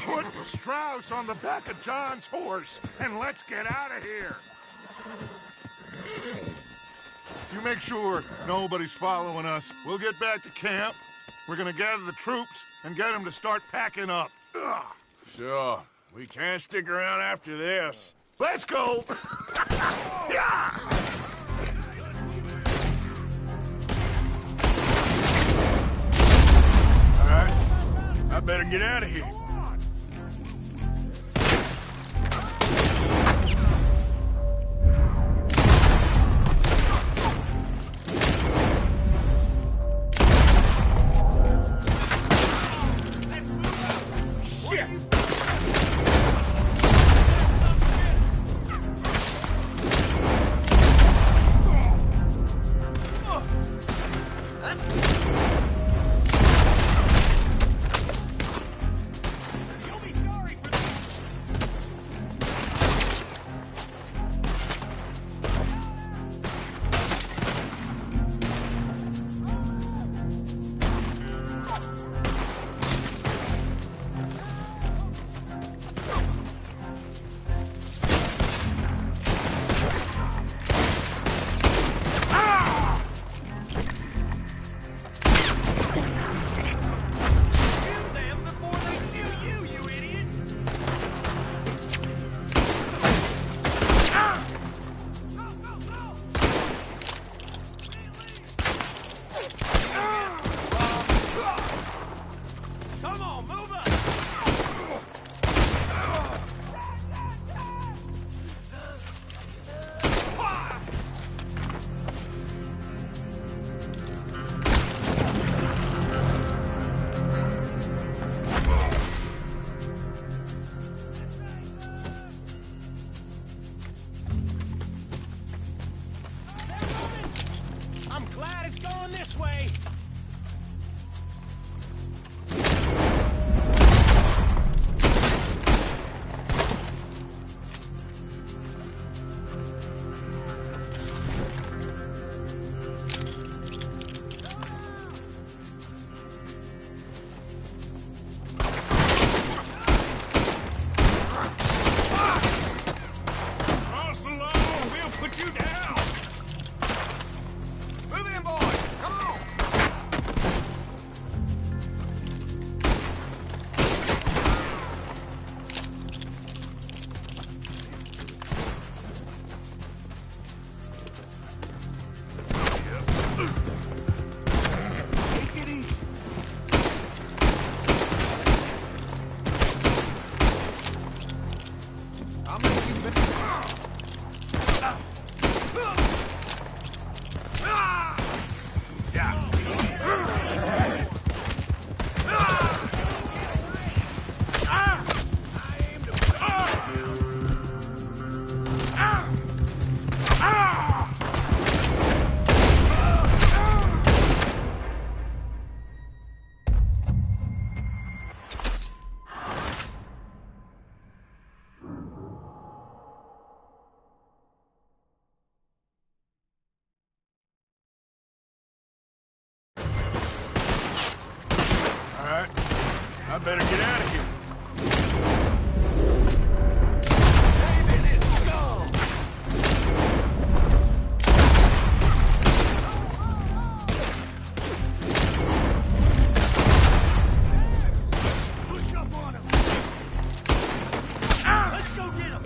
Put Strauss on the back of John's horse, and let's get out of here. You make sure nobody's following us. We'll get back to camp. We're gonna gather the troops and get them to start packing up. Ugh. Sure. We can't stick around after this. Let's go! Yeah! All right. I better get out of here. I'm glad it's going this way. Cross the lawn, we'll put you down. Move in, boys! Come on! Take it easy. I'll make you All right. I better get out of here. Push up on him. Let's go get him.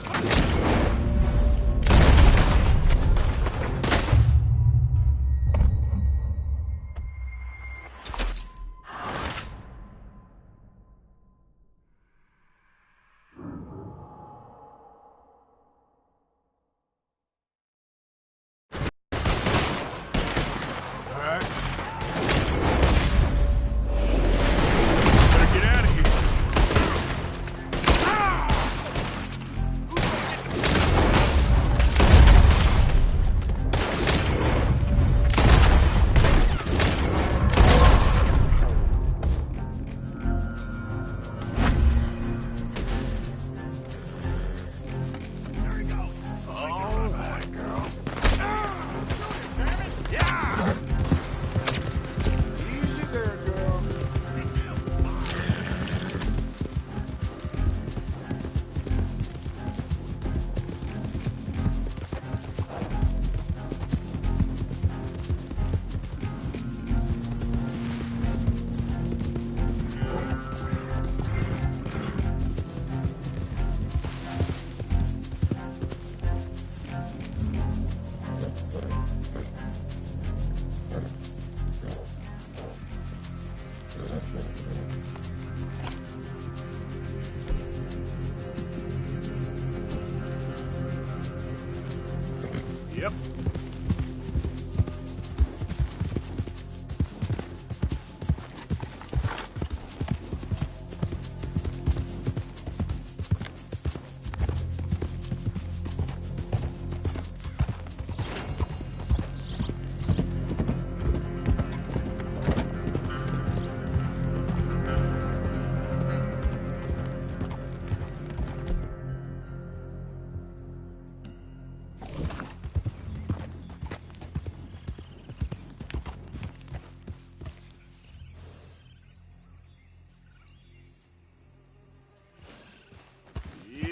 Yep.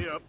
Yep.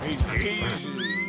Easy.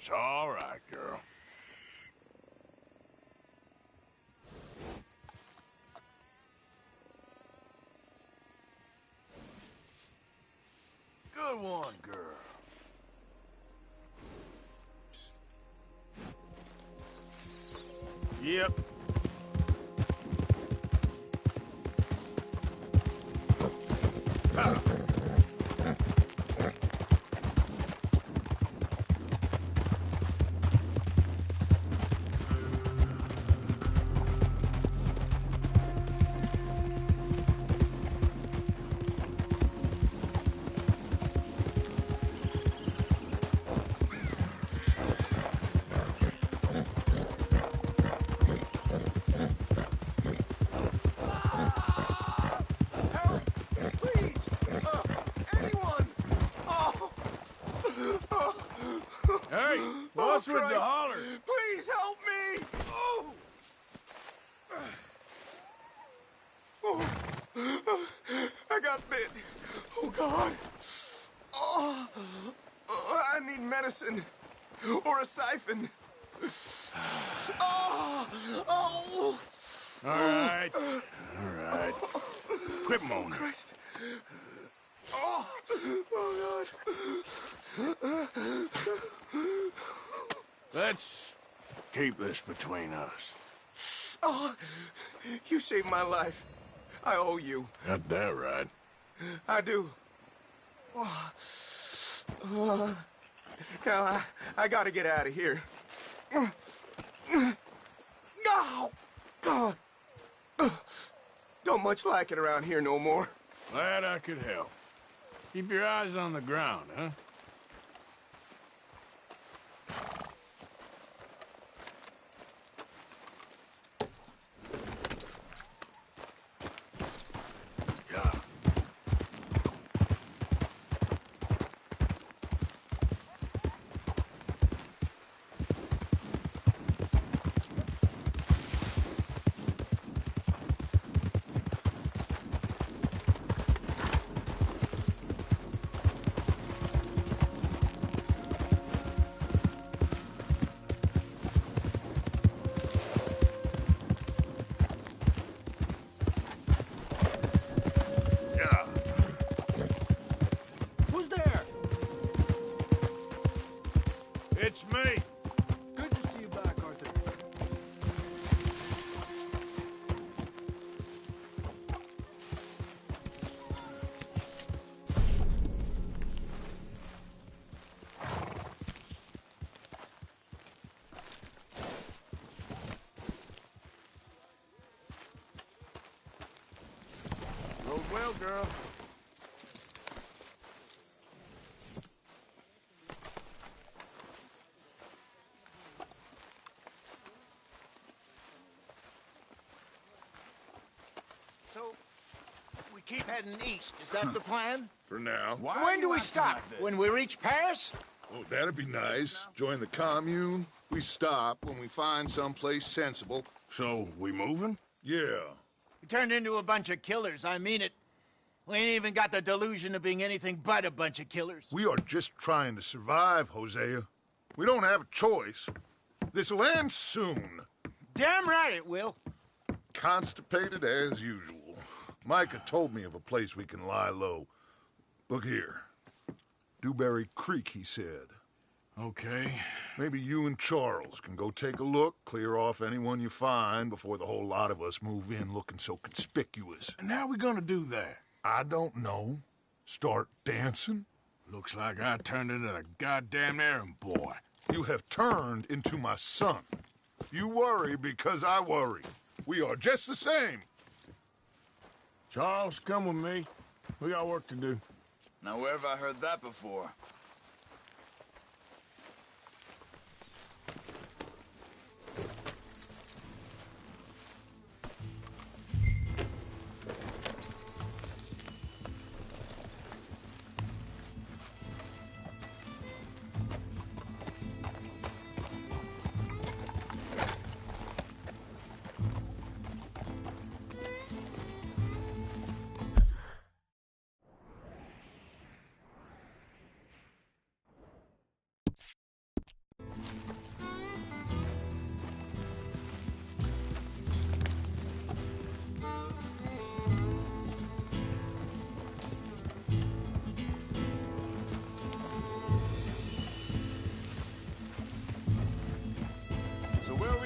It's all right, girl. Good one, girl. Yep. Hey, what's with the holler? Please help me! I got bit. Oh, God. I need medicine. Or a siphon. All right. Quit moaning. Christ. Oh, God. Let's keep this between us. Oh, you saved my life. I owe you. Got that right. I do. Now, I gotta get out of here. Oh, God. Don't much like it around here no more. Glad I could help. Keep your eyes on the ground, huh? Yeah. Who's there? It's me. Good to see you back, Arthur. Rode well, girl. So, we keep heading east. Is that the plan? For now. When do we stop? When we reach Paris? Oh, that'd be nice. Join the commune. We stop when we find someplace sensible. So, we moving? Yeah. We turned into a bunch of killers. I mean it. We ain't even got the delusion of being anything but a bunch of killers. We are just trying to survive, Hosea. We don't have a choice. This'll end soon. Damn right it will. Constipated as usual. Micah told me of a place we can lie low. Look here. Dewberry Creek, he said. Okay. Maybe you and Charles can go take a look, clear off anyone you find before the whole lot of us move in looking so conspicuous. And how we gonna do that? I don't know. Start dancing? Looks like I turned into the goddamn errand boy. You have turned into my son. You worry because I worry. We are just the same. Charles, come with me. We got work to do. Now, where have I heard that before?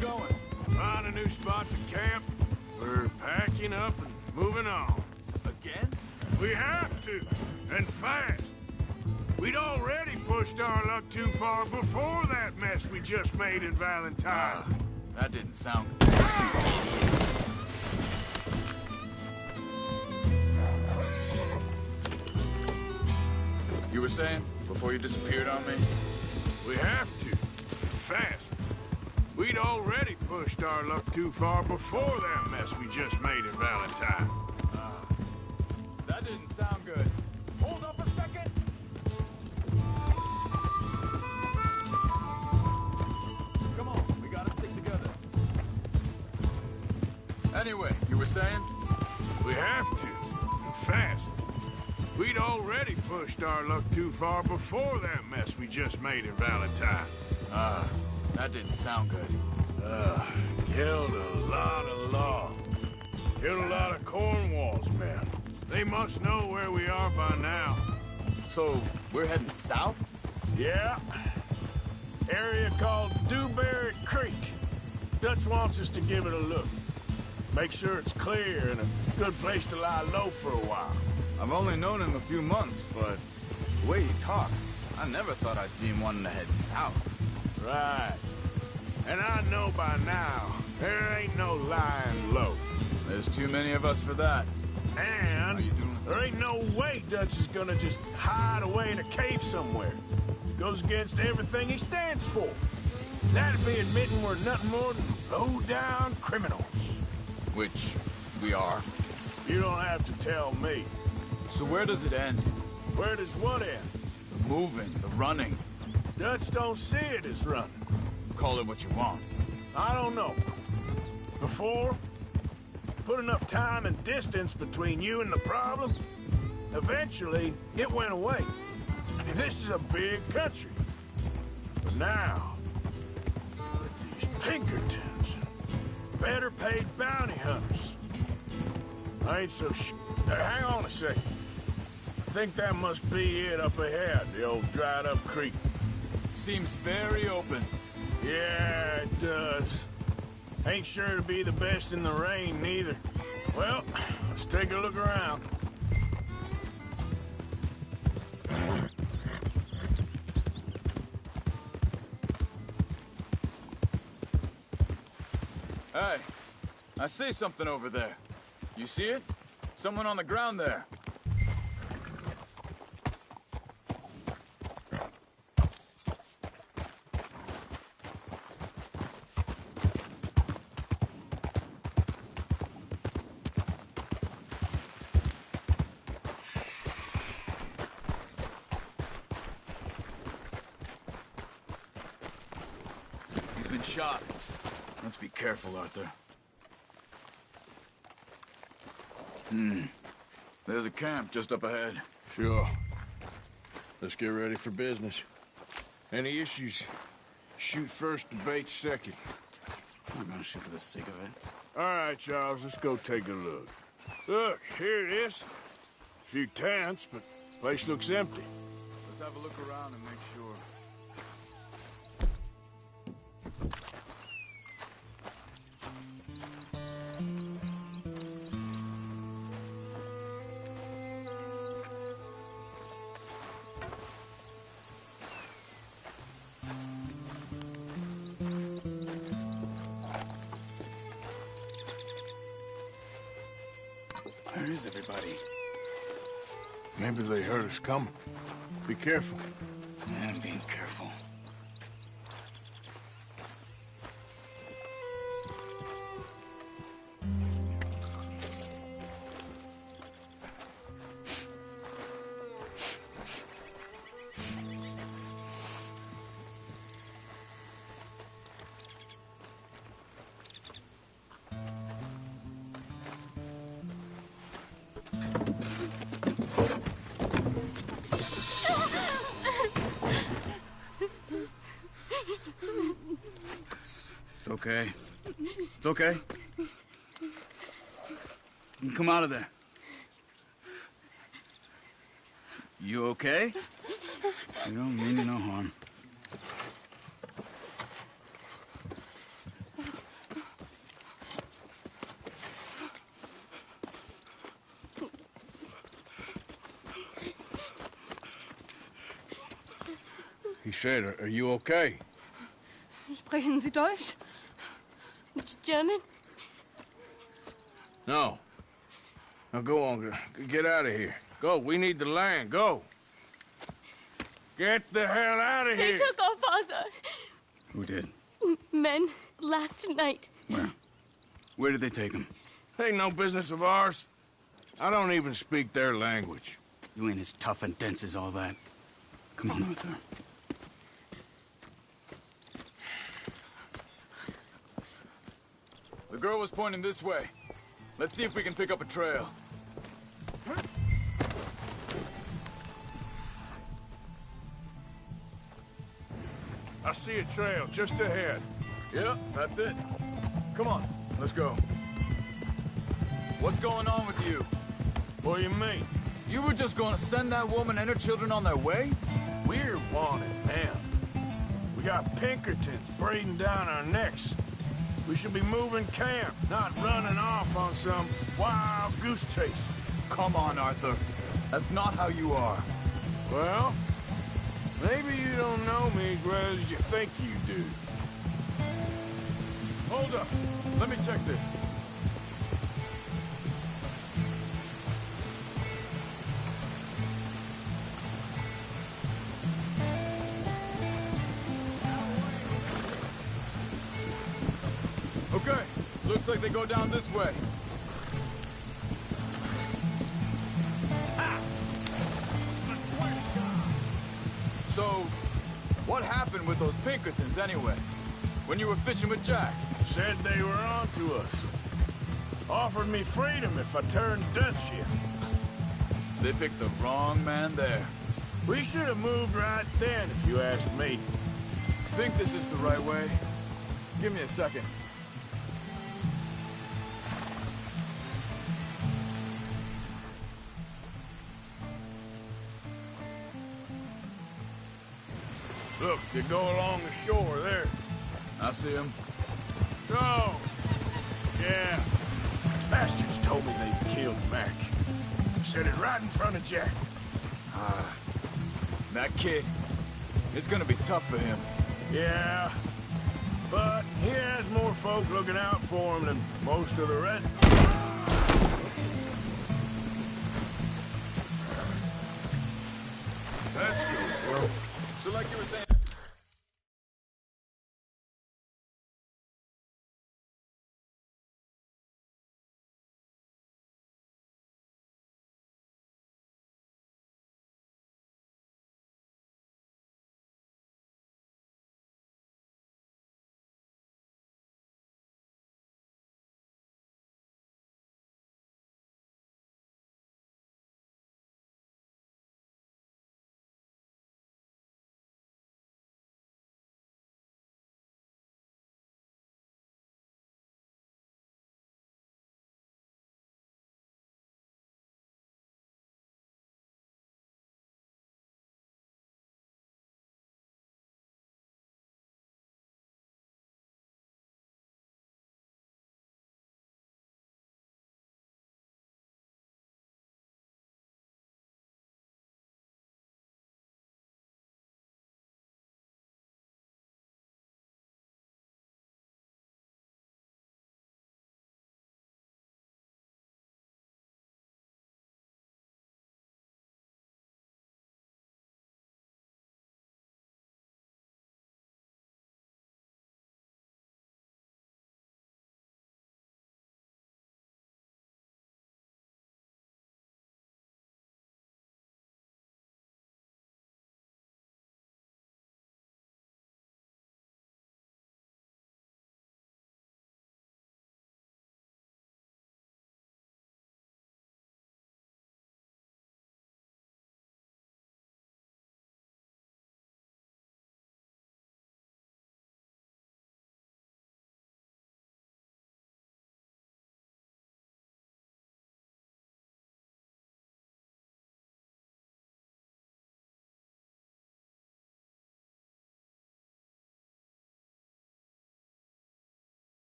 going? Find a new spot to camp. We're packing up and moving on. Again? We have to, and fast. We'd already pushed our luck too far before that mess we just made in Valentine. That didn't sound good. You were saying, before you disappeared on me? We have to. Fast. We'd already pushed our luck too far before that mess we just made in Valentine. That didn't sound good. Hold up a second! Come on, we gotta stick together. Anyway, you were saying? We have to. And fast. We'd already pushed our luck too far before that mess we just made in Valentine. That didn't sound good. Killed a lot of law. Killed a lot of Cornwall's men. They must know where we are by now. So, we're heading south? Yeah. Area called Dewberry Creek. Dutch wants us to give it a look. Make sure it's clear and a good place to lie low for a while. I've only known him a few months, but the way he talks, I never thought I'd see him wanting to head south. Right. And I know by now, there ain't no lying low. There's too many of us for that. And there ain't no way Dutch is gonna just hide away in a cave somewhere. Goes against everything he stands for. That'd be admitting we're nothing more than low-down criminals. Which we are. You don't have to tell me. So where does it end? Where does what end? The moving, the running. Dutch don't see it as running. Call it what you want. I don't know. Before, put enough time and distance between you and the problem, eventually it went away. I mean, this is a big country. But now, with these Pinkertons, better paid bounty hunters, I ain't so hang on a second. I think that must be it up ahead, the old dried-up creek. Seems very open. Yeah, it does. Ain't sure to be the best in the rain, neither. Well, let's take a look around. Hey, I see something over there. You see it? Someone on the ground there. He's been shot. Let's be careful, Arthur. There's a camp just up ahead. Sure. Let's get ready for business. Any issues, shoot first, debate second. I'm gonna shoot for the sake of it. All right, Charles, let's go take a look. Look, here it is. A few tents, but place looks empty. Let's have a look around and make sure. Where is everybody? Maybe they heard us coming. Be careful. I'm being careful. It's okay. It's okay. You can come out of there. You okay? You don't mean you no harm. He said, are you okay? Sprechen Sie Deutsch? German? No. Now go on, get out of here. Go, we need the land, go. Get the hell out of They here! took our father. Who did? Men, last night. Where? Where did they take him? Ain't no business of ours. I don't even speak their language. You ain't as tough and dense as all that. Come on, Arthur. The girl was pointing this way. Let's see if we can pick up a trail. I see a trail just ahead. Yep, that's it. Come on, let's go. What's going on with you? What do you mean? You were just gonna send that woman and her children on their way? We're wanted, man. We got Pinkertons breathing down our necks. We should be moving camp, not running off on some wild goose chase. Come on, Arthur. That's not how you are. Well, maybe you don't know me as well as you think you do. Hold up. Let me check this. Okay, looks like they go down this way. So, what happened with those Pinkertons anyway? When you were fishing with Jack? Said they were on to us. Offered me freedom if I turned Dutch in. They picked the wrong man there. We should have moved right then, if you ask me. Think this is the right way? Give me a second. Look, they go along the shore there. I see him. So, yeah, bastards told me they killed Mac. Said it right in front of Jack. That kid, it's gonna be tough for him. Yeah, but he has more folk looking out for him than most of the rest. Let's go, bro. So like you were saying...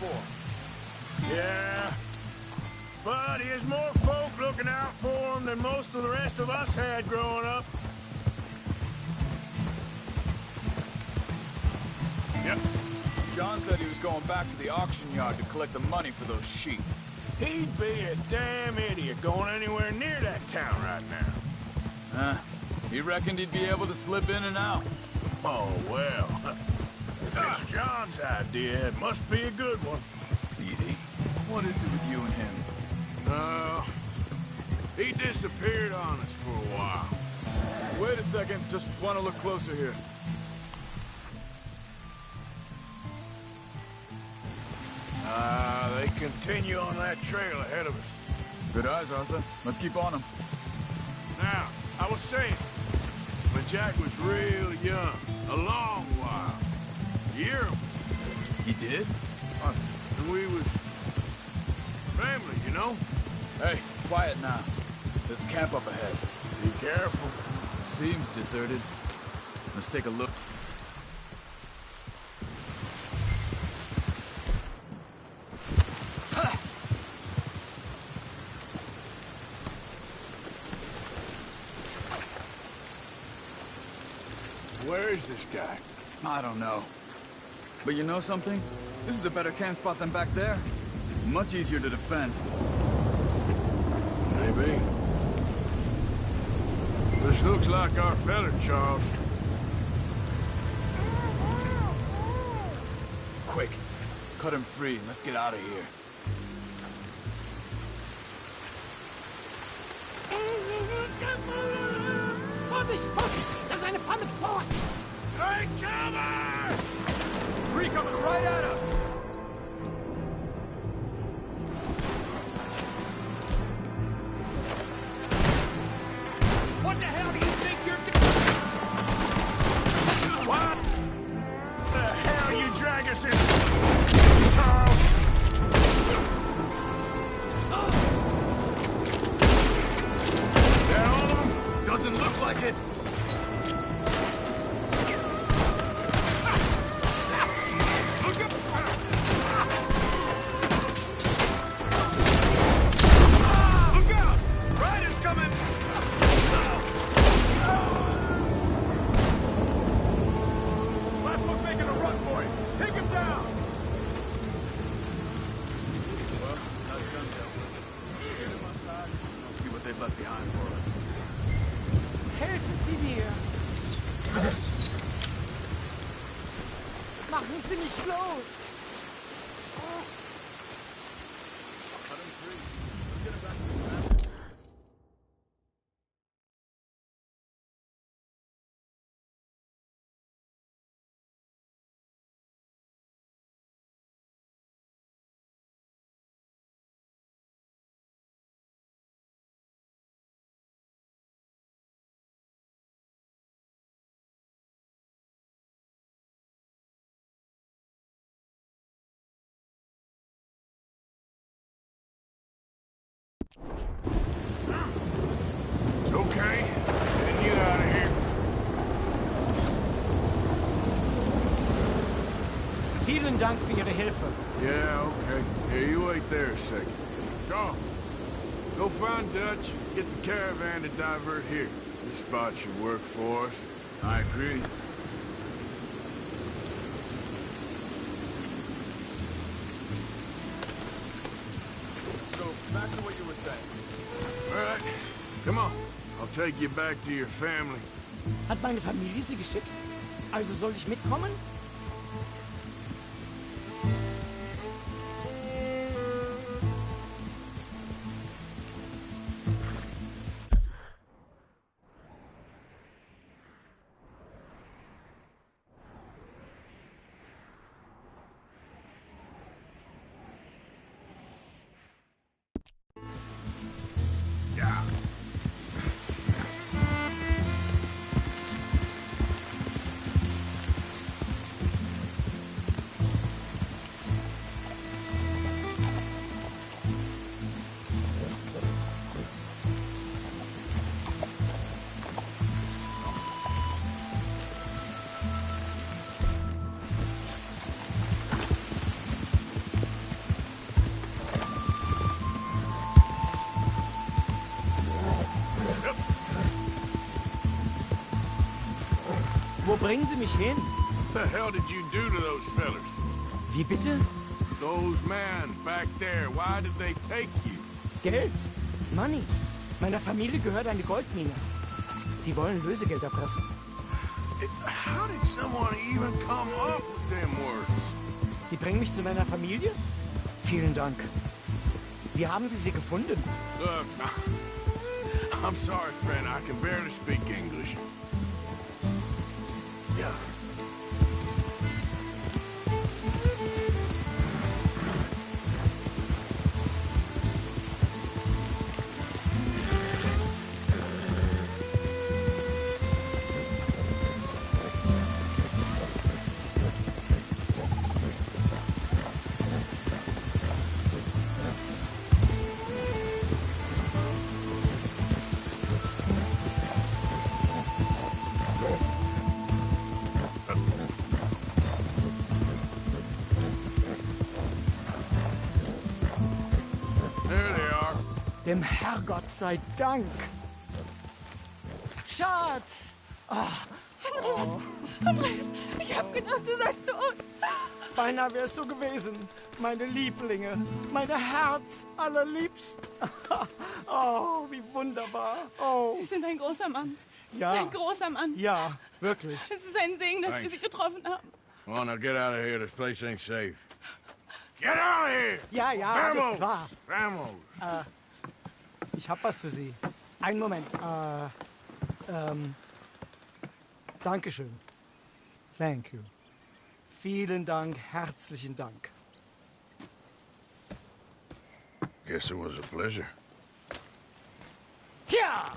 for. Yeah. But here's more folk looking out for him than most of the rest of us had growing up. Yep. John said he was going back to the auction yard to collect the money for those sheep. He'd be a damn idiot going anywhere near that town right now. He reckoned he'd be able to slip in and out. Oh, well. If it's John's idea, it must be a good one. Easy. What is it with you and him? He disappeared on us for a while. Wait a second, just want to look closer here. They continue on that trail ahead of us. Good eyes, Arthur. Let's keep on them. Now, I was saying, when Jack was real young, a long while. You hear him? He did? And we was family, you know? Hey, quiet now. There's a camp up ahead. Be careful. Seems deserted. Let's take a look. Where is this guy? I don't know. But you know something? This is a better camp spot than back there. Much easier to defend. Maybe. This looks like our feller, Charles. Quick. Cut him free and let's get out of here. Vorsicht, Vorsicht! Das ist eine Falle! Vorsicht! Take cover! Three coming right at us! What the hell do you think you're doing? What the hell you drag us in? Charles! That all of them? Doesn't look like it. It's okay. Getting you out of here. Vielen Dank für Ihre Hilfe. Yeah, okay. Here, you wait there a second. Charles, go find Dutch, get the caravan to divert here. This spot should work for us. I agree. So, back to what you were saying. All right, come on. I'll take you back to your family. Hat meine Familie Sie geschickt? Also soll ich mitkommen? bringen Sie mich hin? The hell did you do to those fellers? Wie bitte? Those men back there, why did they take you? Geld. Money. Meiner Familie gehört eine Goldmine. Sie wollen Lösegeld erpressen. How did someone even come up with them words? Sie bringen mich zu meiner Familie? Vielen Dank. Wie haben Sie sie gefunden? Look, I'm sorry, friend. I can barely speak English. Yeah. Dem Herrgott sei Dank. Schatz! Andreas, ich hab gedacht, du seist tot. Beinahe wärst du gewesen. Meine Lieblinge, meine Herz allerliebst. Oh, wie wunderbar. Oh. Sie sind ein großer Mann. Ja. Ein großer Mann. Ja, wirklich. Es ist ein Segen, dass wir Sie getroffen haben. Well, now get out of here. This place ain't safe. Get out of here! Ja, ja, Vamos! alles klar. Vamos! Ich hab was für Sie. Einen Moment. Dankeschön. Thank you. Vielen Dank, herzlichen Dank. Guess it was a pleasure. Ja!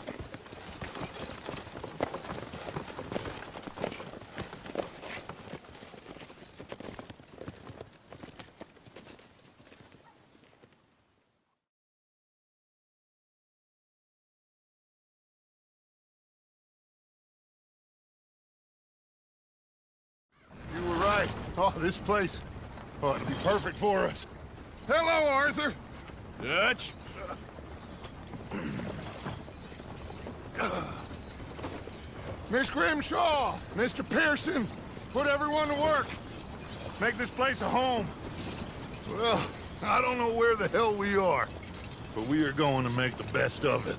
You were right. Oh, this place. Oh, it'll be perfect for us. Hello, Arthur. Dutch? Miss Grimshaw, Mr. Pearson, put everyone to work. Make this place a home. Well, I don't know where the hell we are, but we are going to make the best of it.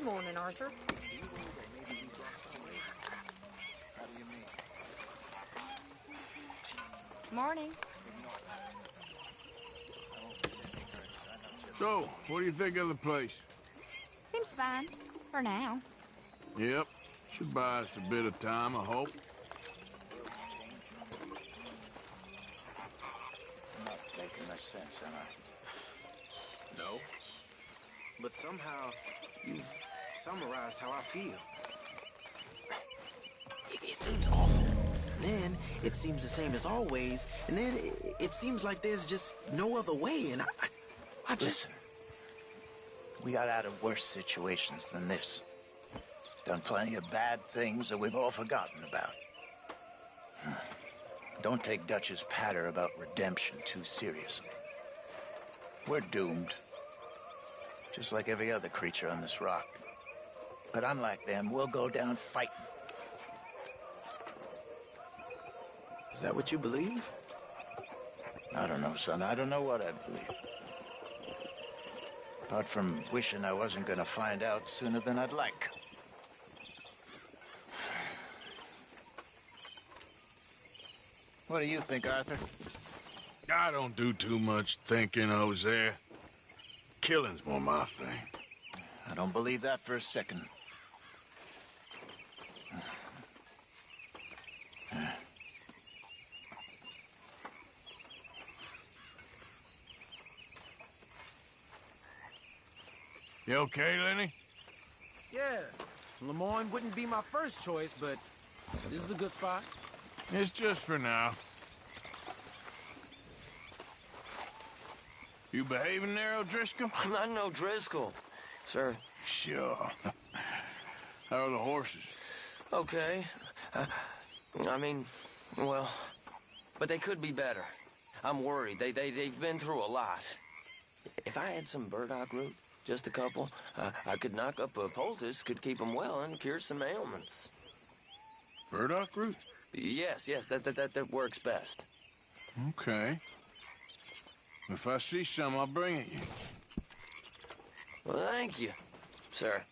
morning, Arthur. Morning. So, what do you think of the place? Seems fine. For now. Yep. Should buy us a bit of time, I hope. Not making much sense, am I? No. But somehow, you've summarized how I feel. It seems awful. Then, it seems the same as always. And then, it seems like there's just no other way. And I just... Listen. We got out of worse situations than this. Done plenty of bad things that we've all forgotten about. Don't take Dutch's patter about redemption too seriously. We're doomed. Just like every other creature on this rock. But unlike them, we'll go down fighting. Is that what you believe? I don't know, son. I don't know what I believe. Apart from wishing I wasn't gonna find out sooner than I'd like. What do you think, Arthur? I don't do too much thinking, Jose. Killing's more my thing. I don't believe that for a second. You okay, Lenny? Yeah, Lemoyne wouldn't be my first choice, but this is a good spot. It's just for now. You behaving there, O'Driscoll? I'm not no Driscoll, sir. Sure. How are the horses? Okay. I mean, well, but they could be better. I'm worried. They've been through a lot. If I had some burdock root, just a couple, I could knock up a poultice, could keep them well, and cure some ailments. Burdock root? Yes, that works best. Okay. If I see some, I'll bring it you. Well, thank you, sir.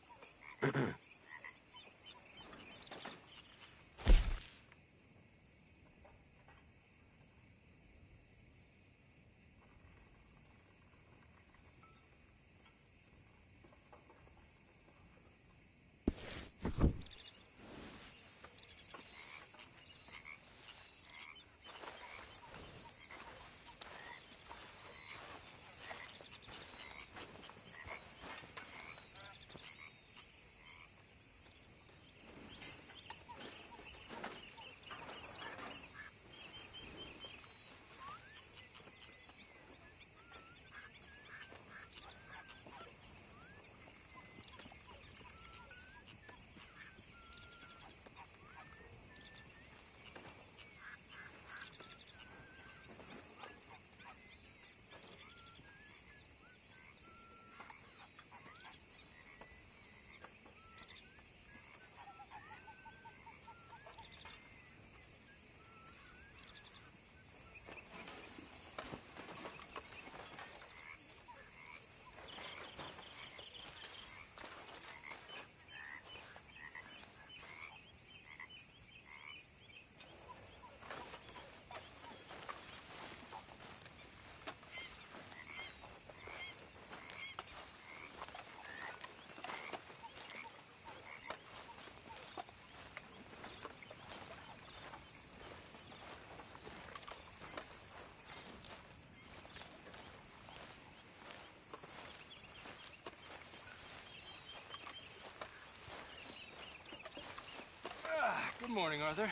Good morning, Arthur.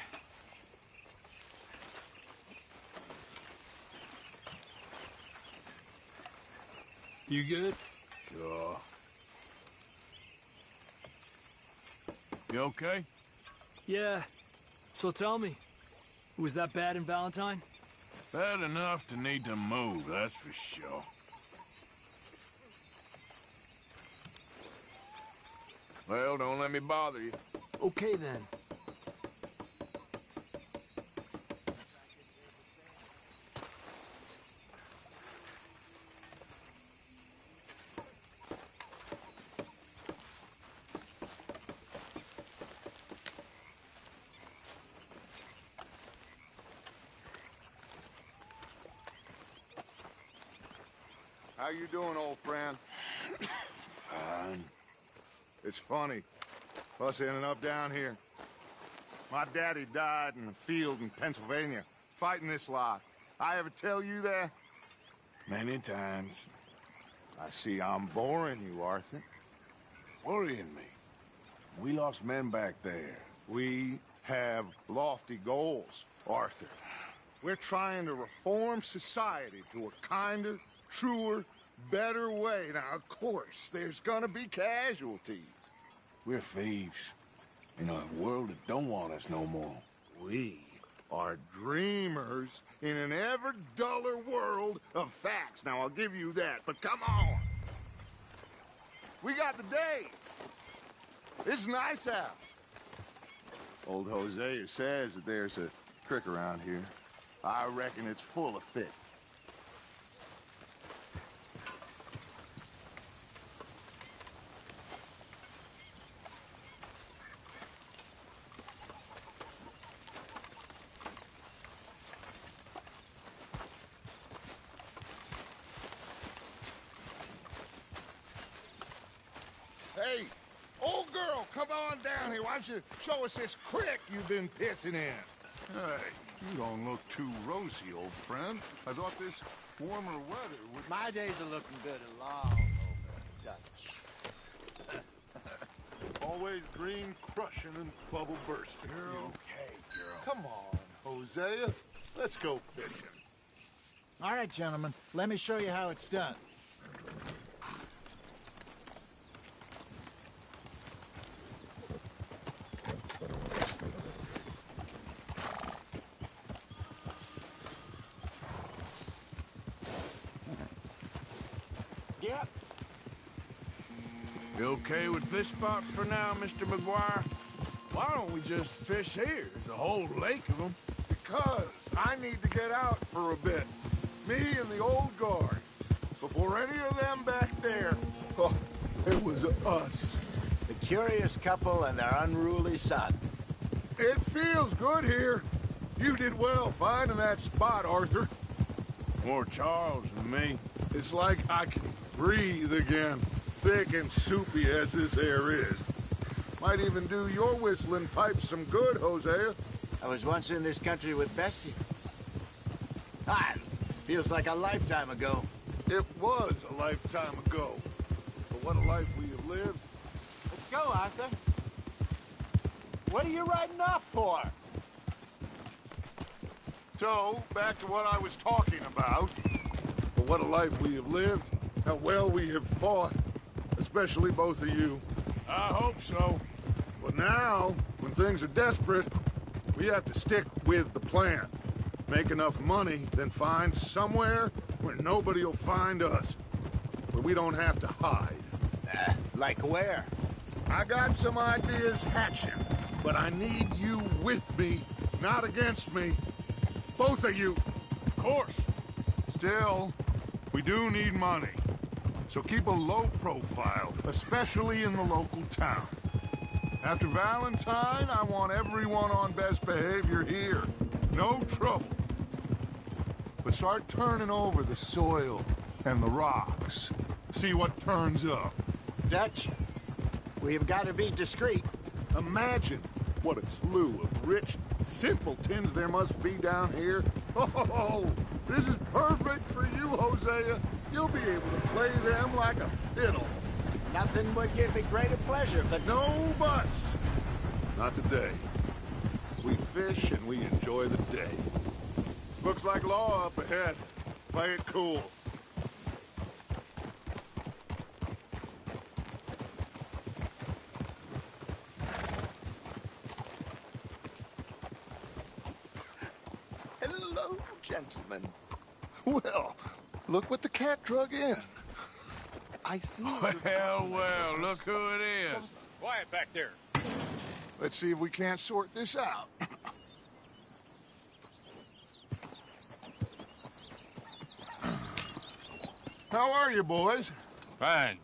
You good? Sure. You okay? Yeah. So tell me, was that bad in Valentine? Bad enough to need to move, that's for sure. Well, don't let me bother you. Okay then. How you doing, old friend? Fine. It's funny, us ending up down here. My daddy died in a field in Pennsylvania, fighting this lot. I ever tell you that? Many times. I see I'm boring you, Arthur. Worrying me. We lost men back there. We have lofty goals, Arthur. We're trying to reform society to a kinder, truer, better way. Now, of course, there's gonna be casualties. We're thieves. In a world that don't want us no more. We are dreamers in an ever duller world of facts. Now, I'll give you that, but come on. We got the day. It's nice out. Old Hosea says that there's a creek around here. I reckon it's full of fish. Hey, old girl, come on down here. Why don't you show us this creek you've been pissing in? Hey, you don't look too rosy, old friend. I thought this warmer weather would... My days are looking good and long over, Dutch. Always green crushing and bubble bursting. You're okay, girl. Come on, Hosea. Let's go fishing. All right, gentlemen, let me show you how it's done. Yep. You okay with this spot for now, Mr. McGuire? Why don't we just fish here? There's a whole lake of them. Because I need to get out for a bit. Me and the old guard. Before any of them back there, oh, it was us. The curious couple and their unruly son. It feels good here. You did well finding that spot, Arthur. More Charles than me. It's like I can breathe again, thick and soupy as this air is. Might even do your whistling pipes some good, Hosea. I was once in this country with Bessie. Feels like a lifetime ago. It was a lifetime ago. But what a life we have lived. Let's go, Arthur. What are you riding off for? So, back to what I was talking about. But what a life we have lived. How well we have fought. Especially both of you. I hope so. But now, when things are desperate, we have to stick with the plan. Make enough money, then find somewhere where nobody will find us. Where we don't have to hide. Like where? I got some ideas hatching, but I need you with me, not against me. Both of you. Of course. Still, we do need money. So keep a low profile, especially in the local town. After Valentine, I want everyone on best behavior here. No trouble. But start turning over the soil and the rocks. See what turns up. Dutch, we've got to be discreet. Imagine what a slew of rich simpletons there must be down here. Oh, this is perfect for you, Hosea. You'll be able to play them like a fiddle. Nothing would give me greater pleasure, but... No buts. Not today. We fish and we enjoy the day. Looks like law up ahead. Play it cool. Hello, gentlemen. Well, look what the cat drug in. I see. Well, look who it is. Quiet back there. Let's see if we can't sort this out. How are you, boys? Fine.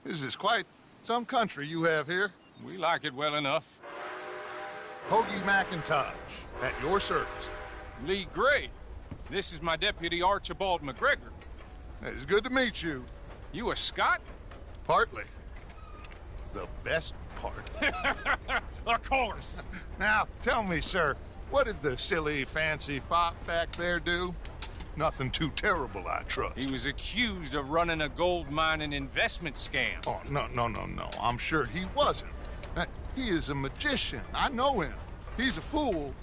This is quite some country you have here. We like it well enough. Hoagie McIntosh, at your service. Lee Gray. This is my deputy, Archibald McGregor. It's good to meet you. You a Scot? Partly. The best part. Of course. Now, tell me, sir, what did the silly, fancy fop back there do? Nothing too terrible, I trust. He was accused of running a gold mining investment scam. Oh, no. I'm sure he wasn't. He is a magician. I know him. He's a fool,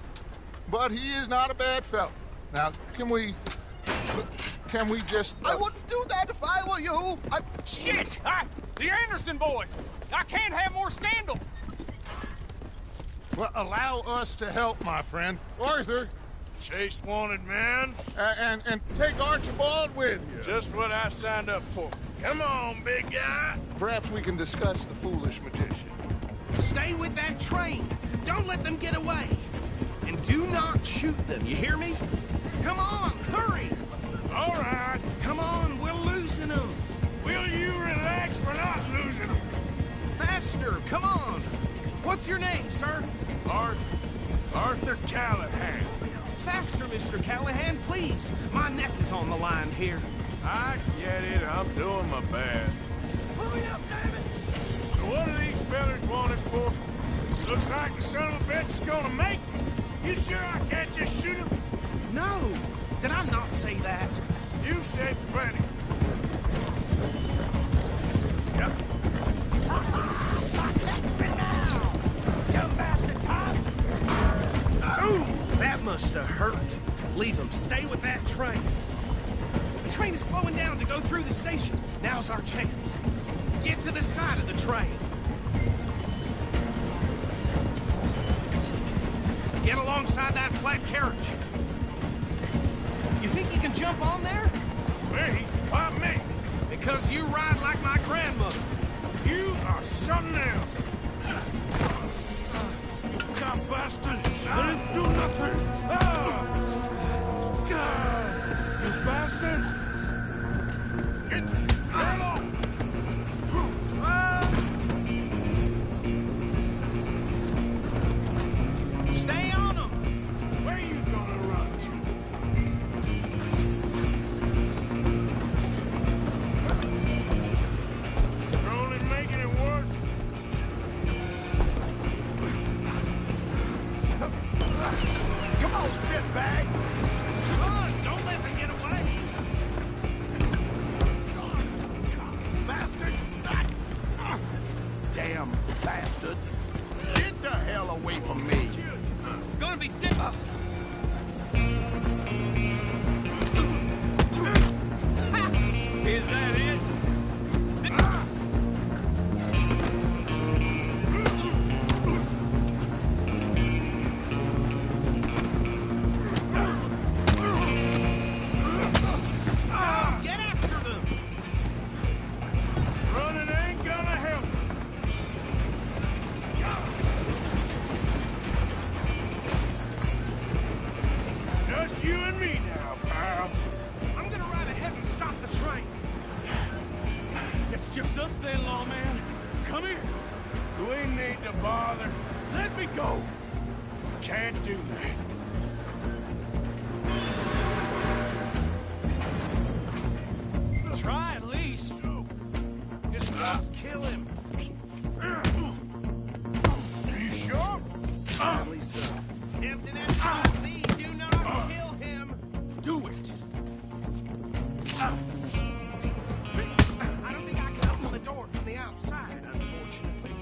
but he is not a bad fellow. Now, can we just... I wouldn't do that if I were you. Shit! The Anderson boys! I can't have more scandal! Well, allow us to help, my friend. Arthur! Chase wanted man. And take Archibald with you. Just what I signed up for. Come on, big guy. Perhaps we can discuss the foolish magician. Stay with that train. Don't let them get away. And do not shoot them, you hear me? Come on, hurry! All right. Come on, we're losing them. Will you relax? We're not losing them. Faster, come on. What's your name, sir? Arthur Callahan. Faster, Mr. Callahan, please. My neck is on the line here. I get it. I'm doing my best. Hurry up, damn it! So what are these fellas wanted for? Looks like the son of a bitch is gonna make me. You sure I can't just shoot him? No! Did I not say that? You said plenty. Yep. Ooh, that must have hurt. Leave him. Stay with that train. The train is slowing down to go through the station. Now's our chance. Get to the side of the train. Get alongside that flat carriage. You think you can jump on there? Me? Why me? Because you ride like my grandmother. You are something else. God, bastard! I didn't do nothing! You bastard! Get off! Stay on them! Where are you gonna run to? You're only making it worse. Come on, shitbag! Come on, don't let them get away! Bastard! Damn bastard! Get the hell away from me! Gonna be dead! Is that it? Get after them! Running ain't gonna help. Just you and me now, pal. I'm gonna ride ahead and stop the train. It's just us then, lawman. Come here. We need to bother. Let me go. Can't do that. Try at least. Just don't kill him. Are you sure? Probably so. Captain S.O.V., do not kill him. Do it. I don't think I can open the door from the outside, unfortunately.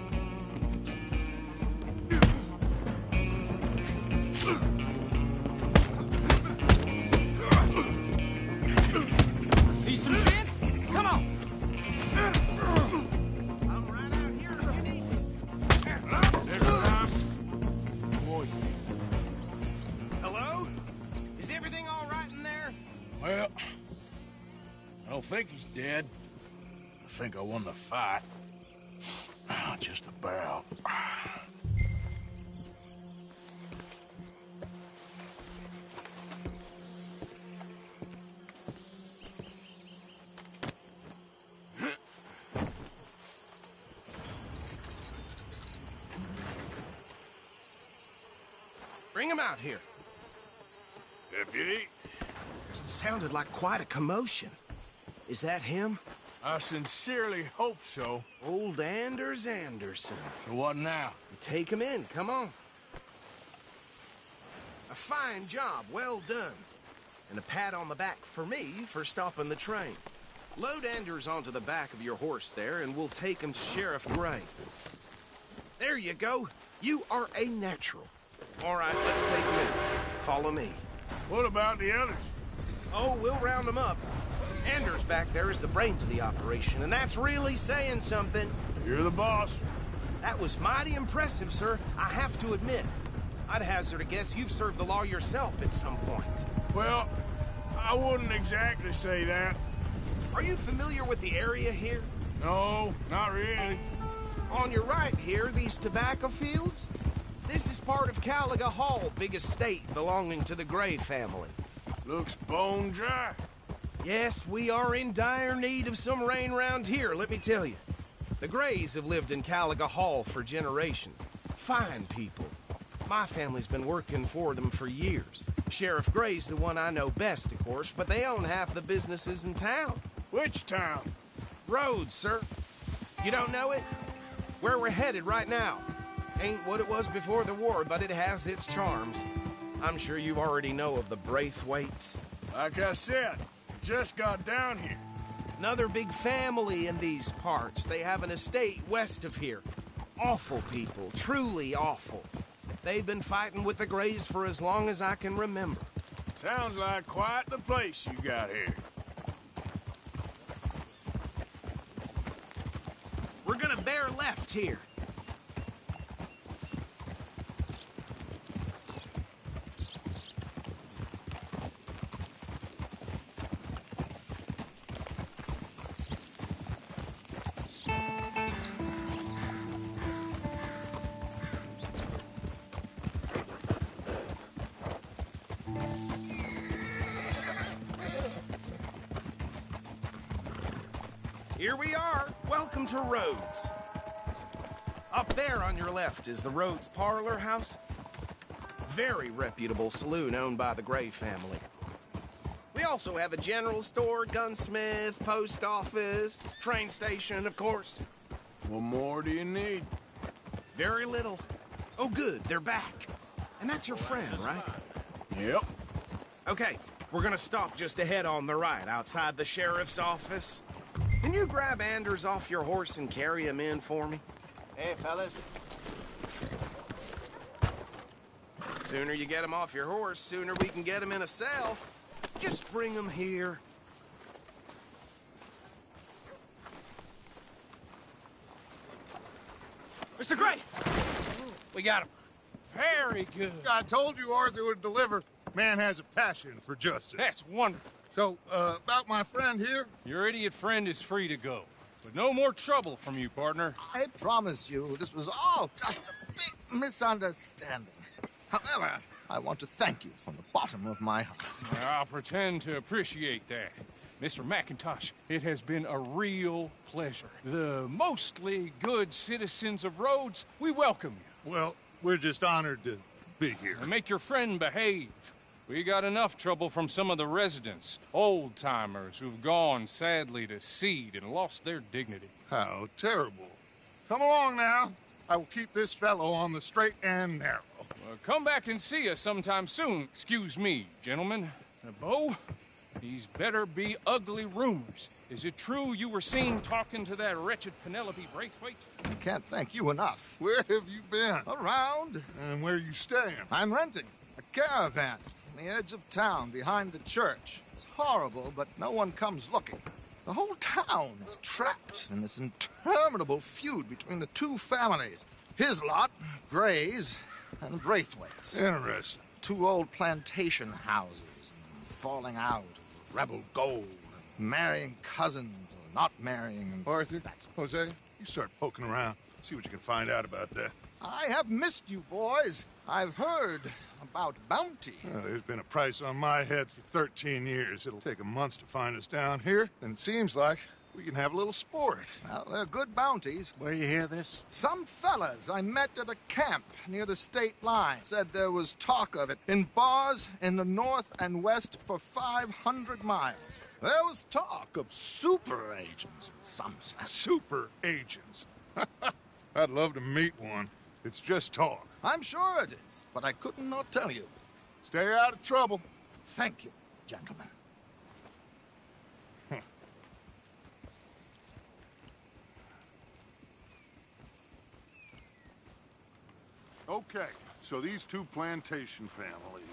Need some gin? Come on. I'm right out here if you need me. Next time, avoid me. Hello? Is everything all right in there? Well, I don't think he's dead. I think I won the fight. Just about. Bring him out here. Deputy? Sounded like quite a commotion. Is that him? I sincerely hope so. Old Anders Anderson. So what now? Take him in, come on. A fine job, well done. And a pat on the back for me for stopping the train. Load Anders onto the back of your horse there, and we'll take him to Sheriff Gray. There you go. You are a natural. All right, let's take him in. Follow me. What about the others? Oh, we'll round them up. Anders back there is the brains of the operation, and that's really saying something. You're the boss. That was mighty impressive, sir. I have to admit. I'd hazard a guess you've served the law yourself at some point. Well, I wouldn't exactly say that. Are you familiar with the area here? No, not really. On your right here, these tobacco fields? This is part of Caliga Hall, big estate belonging to the Gray family. Looks bone dry. Yes, we are in dire need of some rain round here, let me tell you. The Grays have lived in Caliga Hall for generations. Fine people. My family's been working for them for years. Sheriff Gray's the one I know best, of course, but they own half the businesses in town. Which town? Rhodes, sir. You don't know it? Where we're headed right now. Ain't what it was before the war, but it has its charms. I'm sure you already know of the Braithwaites. Like I said, just got down here. Another big family in these parts. They have an estate west of here. Awful people, truly awful. They've been fighting with the Grays for as long as I can remember. Sounds like quite the place you got here. We're gonna bear left here. Here we are. Welcome to Rhodes. Up there on your left is the Rhodes Parlor House. Very reputable saloon owned by the Gray family. We also have a general store, gunsmith, post office, train station, of course. What more do you need? Very little. Oh, good, they're back. And that's your friend, right? Yep. Okay, we're gonna stop just ahead on the right, outside the sheriff's office. Can you grab Anders off your horse and carry him in for me? Hey, fellas. Sooner you get him off your horse, sooner we can get him in a cell. Just bring him here. Mr. Gray! We got him. Very good. I told you Arthur would deliver. Man has a passion for justice. That's wonderful. So, about my friend here? Your idiot friend is free to go. But no more trouble from you, partner. I promise you, this was all just a big misunderstanding. However, I want to thank you from the bottom of my heart. I'll pretend to appreciate that. Mr. McIntosh, it has been a real pleasure. The mostly good citizens of Rhodes, we welcome you. Well, we're just honored to be here. And make your friend behave. We got enough trouble from some of the residents, old-timers who've gone, sadly, to seed and lost their dignity. How terrible. Come along now. I will keep this fellow on the straight and narrow. Come back and see us sometime soon. Excuse me, gentlemen. Bo, these better be ugly rumors. Is it true you were seen talking to that wretched Penelope Braithwaite? I can't thank you enough. Where have you been? Around. And where are you staying? I'm renting a caravan on the edge of town behind the church. It's horrible, but no one comes looking. The whole town is trapped in this interminable feud between the two families. His lot, Gray's, and Braithwaite's. Interesting. Two old plantation houses, and falling out of rebel gold, and marrying cousins or not marrying. And Arthur, Jose, you start poking around. See what you can find out about that. I have missed you, boys. I've heard about bounty. Well, there's been a price on my head for 13 years. It'll take 'em months to find us down here, and it seems like we can have a little sport. Well, they're good bounties. Where you hear this? Some fellas I met at a camp near the state line said there was talk of it in bars in the north and west for 500 miles. There was talk of super agents of some sort. Super agents. I'd love to meet one. It's just talk. I'm sure it is, but I couldn't not tell you. Stay out of trouble. Thank you, gentlemen. Okay, so these two plantation families.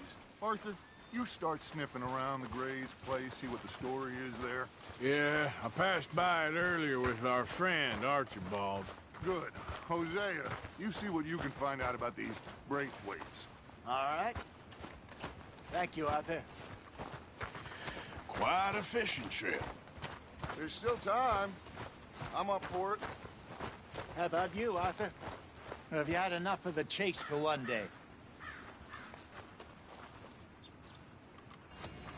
Arthur, you start sniffing around the Gray's place, see what the story is there. Yeah, I passed by it earlier with our friend, Archibald. Good. Hosea, you see what you can find out about these Braithwaites. All right. Thank you, Arthur. Quite a fishing trip. There's still time. I'm up for it. How about you, Arthur? Or have you had enough of the chase for one day?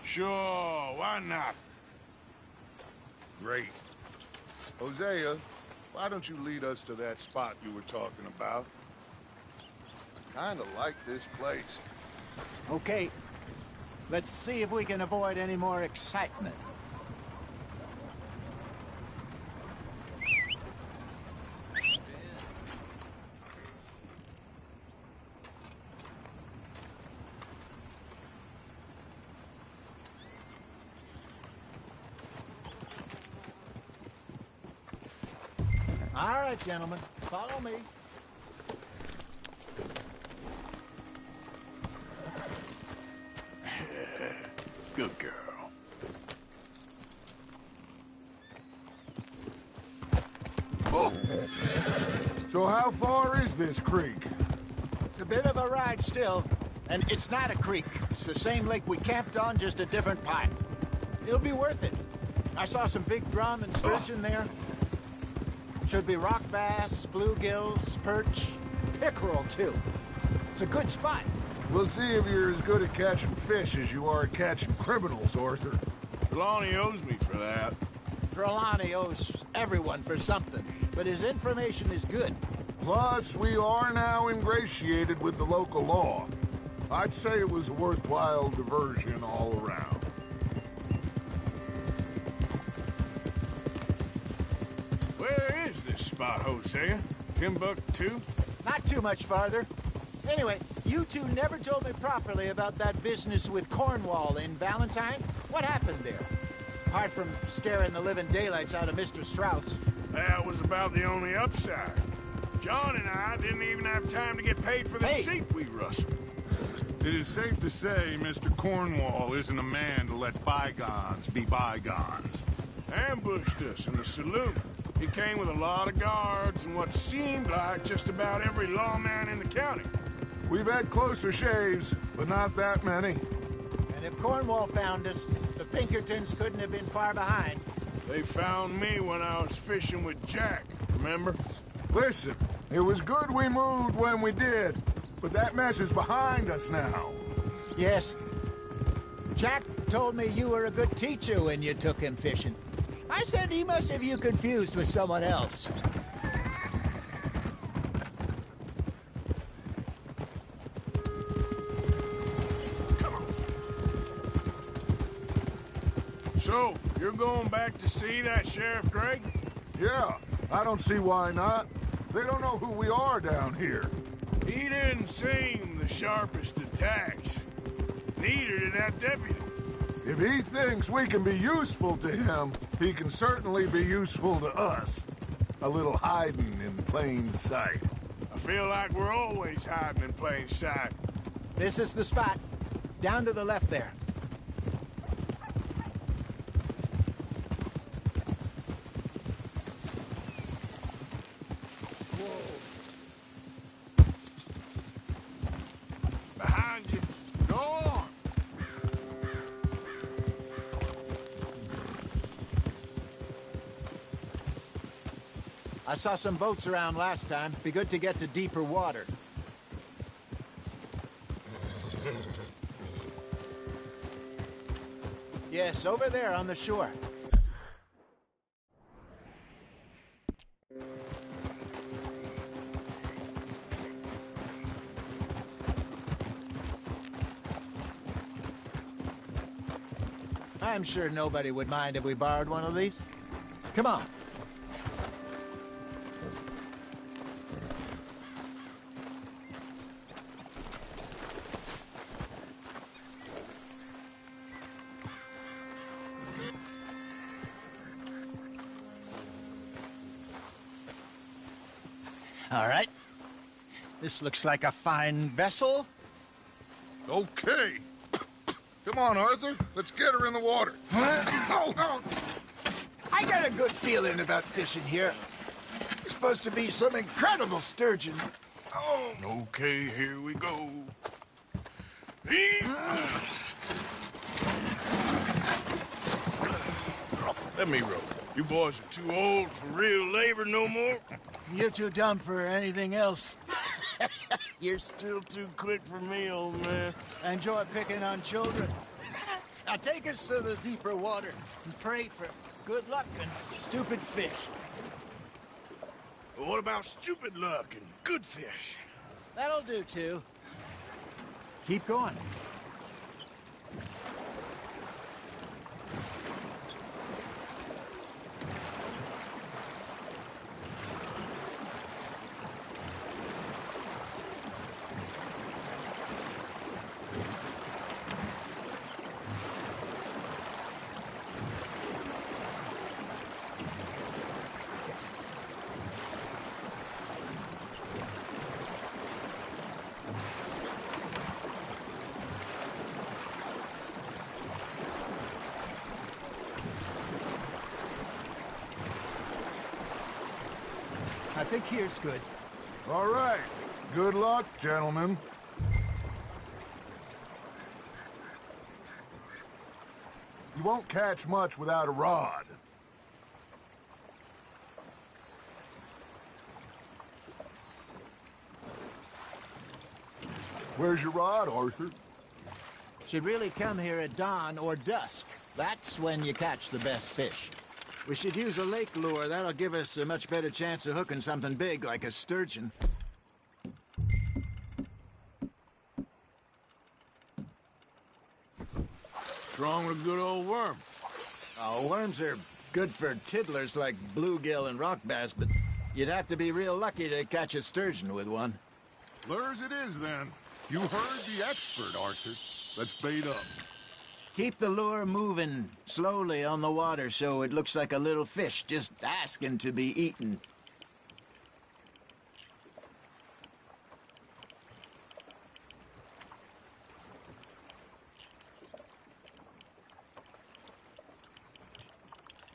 Sure, why not? Great. Hosea, why don't you lead us to that spot you were talking about? I kinda like this place. Okay. Let's see if we can avoid any more excitement. All right, gentlemen, follow me. Good girl. Oh. So how far is this creek? It's a bit of a ride still, and it's not a creek. It's the same lake we camped on, just a different pipe. It'll be worth it. I saw some big drum and sturgeon there. Should be rock bass, bluegills, perch, pickerel, too. It's a good spot. We'll see if you're as good at catching fish as you are at catching criminals, Arthur. Trelawney owes me for that. Trelawney owes everyone for something, but his information is good. Plus, we are now ingratiated with the local law. I'd say it was a worthwhile diversion all around. Where is this spot, Hosea? Timbuktu? Not too much farther. Anyway, you two never told me properly about that business with Cornwall in Valentine. What happened there? Apart from scaring the living daylights out of Mr. Strauss. That was about the only upside. John and I didn't even have time to get paid for the sheep we rustled. It is safe to say Mr. Cornwall isn't a man to let bygones be bygones. Ambushed us in the saloon. He came with a lot of guards and what seemed like just about every lawman in the county. We've had closer shaves, but not that many. And if Cornwall found us, the Pinkertons couldn't have been far behind. They found me when I was fishing with Jack, remember? Listen, it was good we moved when we did, but that mess is behind us now. Yes. Jack told me you were a good teacher when you took him fishing. I said he must have you confused with someone else. So, you're going back to see that Sheriff Gray? Yeah, I don't see why not. They don't know who we are down here. He didn't seem the sharpest attacks. Neither did that deputy. If he thinks we can be useful to him, he can certainly be useful to us. A little hiding in plain sight. I feel like we're always hiding in plain sight. This is the spot. Down to the left there. Behind you. Go on. I saw some boats around last time. Be good to get to deeper water. Yes, over there on the shore. I'm sure nobody would mind if we borrowed one of these. Come on. All right. This looks like a fine vessel. Okay. Come on, Arthur. Let's get her in the water. I got a good feeling about fishing here. It's supposed to be some incredible sturgeon. Oh. Okay, here we go. Let me row. You boys are too old for real labor no more. You're too dumb for anything else. You're still too quick for me, old man. Enjoy picking on children. Now take us to the deeper water and pray for good luck and stupid fish. What about stupid luck and good fish? That'll do, too. Keep going. I think here's good. All right. Good luck, gentlemen. You won't catch much without a rod. Where's your rod, Arthur? Should really come here at dawn or dusk. That's when you catch the best fish. We should use a lake lure. That'll give us a much better chance of hooking something big like a sturgeon. What's wrong with a good old worm? Oh, worms are good for tiddlers like bluegill and rock bass, but you'd have to be real lucky to catch a sturgeon with one. Lures it is, then. You heard the expert, Arthur. Let's bait up. Keep the lure moving slowly on the water so it looks like a little fish just asking to be eaten.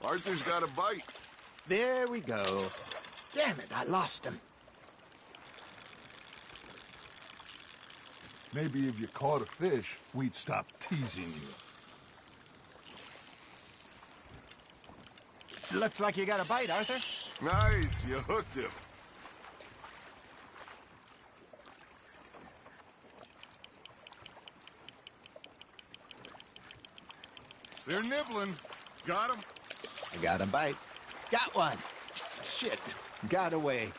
Arthur's got a bite. There we go. Damn it, I lost him. Maybe if you caught a fish, we'd stop teasing you. Looks like you got a bite, Arthur. Nice, you hooked him. They're nibbling. Got him. I got a bite. Got one. Shit. Got away.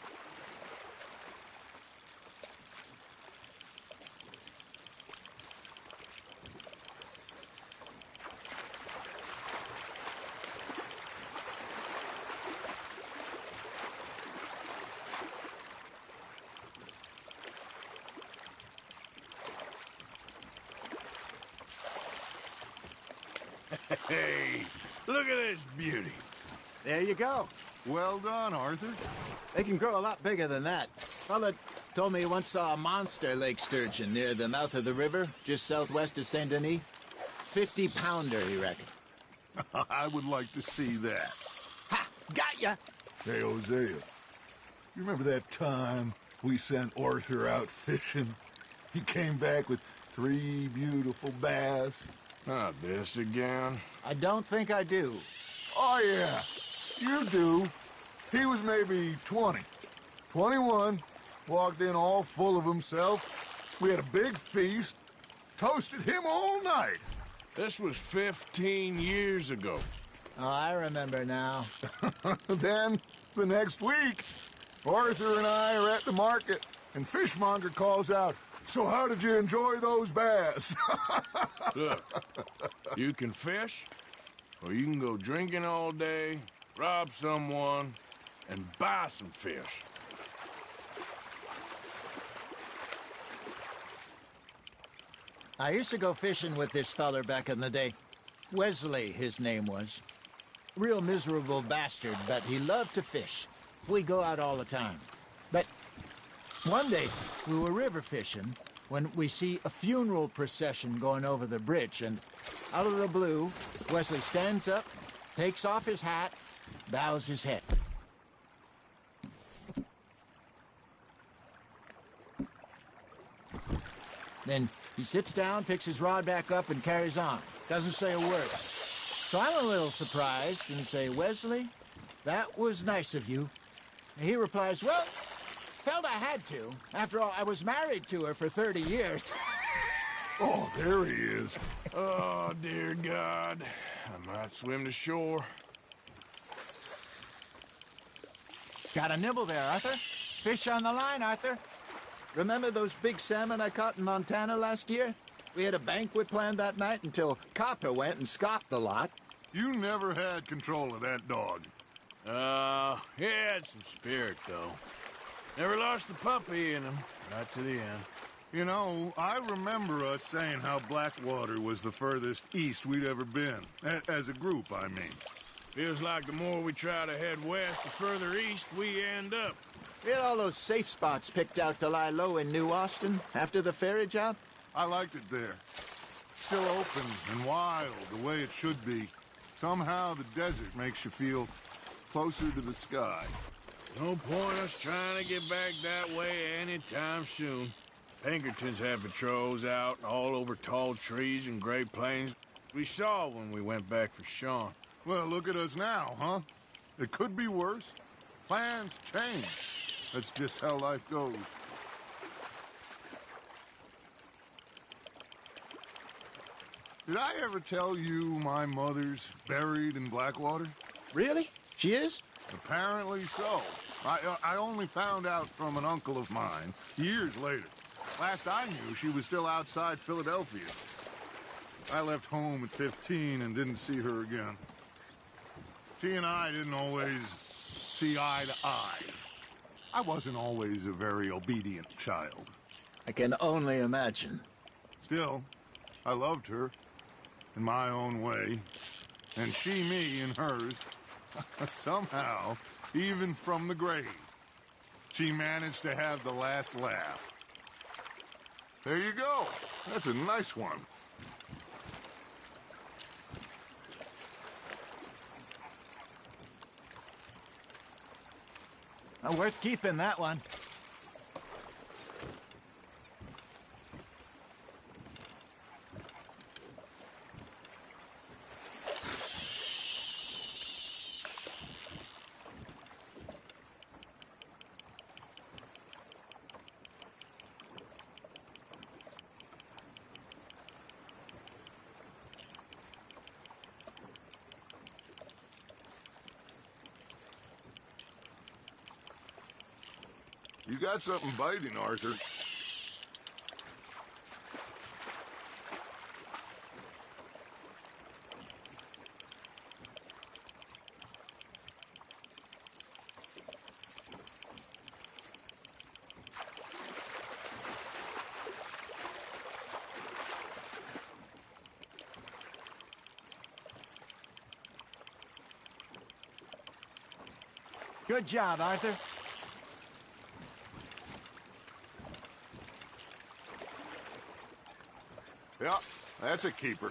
Hey, look at this beauty. There you go. Well done, Arthur. They can grow a lot bigger than that. Fella told me he once saw a monster lake sturgeon near the mouth of the river, just southwest of Saint Denis. 50-pounder, he reckoned. I would like to see that. Ha! Got ya! Hey, Hosea, you remember that time we sent Arthur out fishing? He came back with 3 beautiful bass. Not this again. I don't think I do. Oh, yeah. You do. He was maybe 20. 21. Walked in all full of himself. We had a big feast. Toasted him all night. This was 15 years ago. Oh, I remember now. Then, the next week, Arthur and I are at the market, and Fishmonger calls out, "So how did you enjoy those bass?" Look, you can fish, or you can go drinking all day, rob someone, and buy some fish. I used to go fishing with this feller back in the day. Wesley, his name was. Real miserable bastard, but he loved to fish. We'd go out all the time. But one day, we were river fishing when we see a funeral procession going over the bridge, and out of the blue, Wesley stands up, takes off his hat, bows his head. Then he sits down, picks his rod back up, and carries on. Doesn't say a word. So I'm a little surprised and say, Wesley, that was nice of you. And he replies, well, felt I had to. After all, I was married to her for 30 years. Oh, there he is. Oh, dear God. I might swim to shore. Got a nibble there, Arthur. Fish on the line, Arthur. Remember those big salmon I caught in Montana last year? We had a banquet planned that night until Copper went and scoffed the lot. You never had control of that dog. He had some spirit, though. Never lost the puppy in him, right to the end. You know, I remember us saying how Blackwater was the furthest east we'd ever been. As a group, I mean. Feels like the more we try to head west, the further east we end up. We had all those safe spots picked out to lie low in New Austin after the ferry job. I liked it there. Still open and wild, the way it should be. Somehow the desert makes you feel closer to the sky. No point us trying to get back that way anytime soon. Pinkertons had patrols out all over tall trees and Great Plains. We saw when we went back for Sean. Well, look at us now, huh? It could be worse. Plans change. That's just how life goes. Did I ever tell you my mother's buried in Blackwater? Really? She is? Apparently so. I only found out from an uncle of mine years later. Last I knew, she was still outside Philadelphia. I left home at 15 and didn't see her again. She and I didn't always see eye to eye. I wasn't always a very obedient child. I can only imagine. Still, I loved her in my own way, and she me in hers. Somehow, even from the grave, she managed to have the last laugh. There you go. That's a nice one. Worth keeping, that one. You got something biting, Arthur. Good job, Arthur. Yeah, that's a keeper.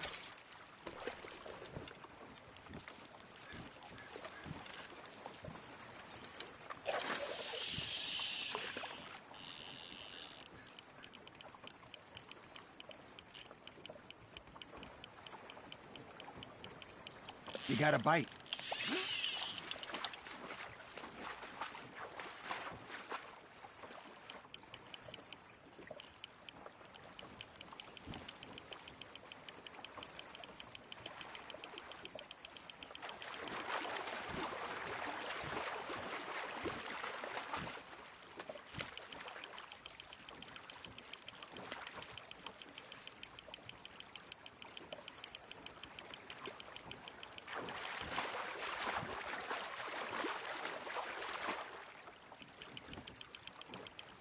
You got a bite.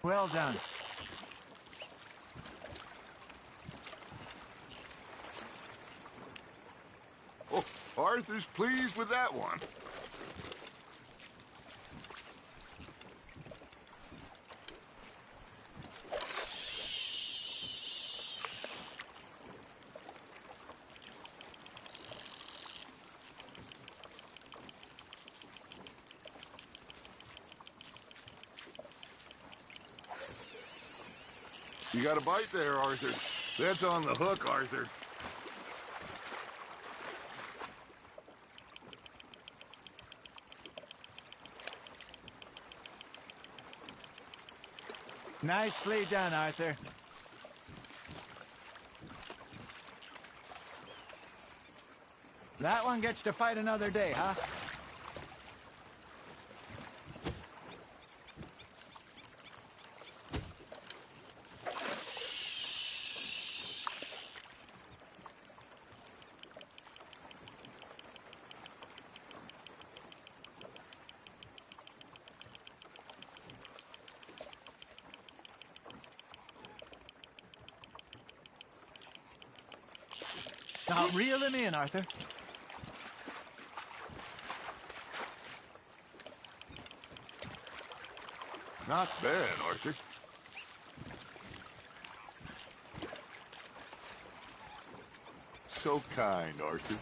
Well done. Oh, Arthur's pleased with that one. You got a bite there, Arthur. That's on the hook, Arthur. Nicely done, Arthur. That one gets to fight another day, huh? Now reel him in, Arthur. Not bad, Arthur. So kind, Arthur.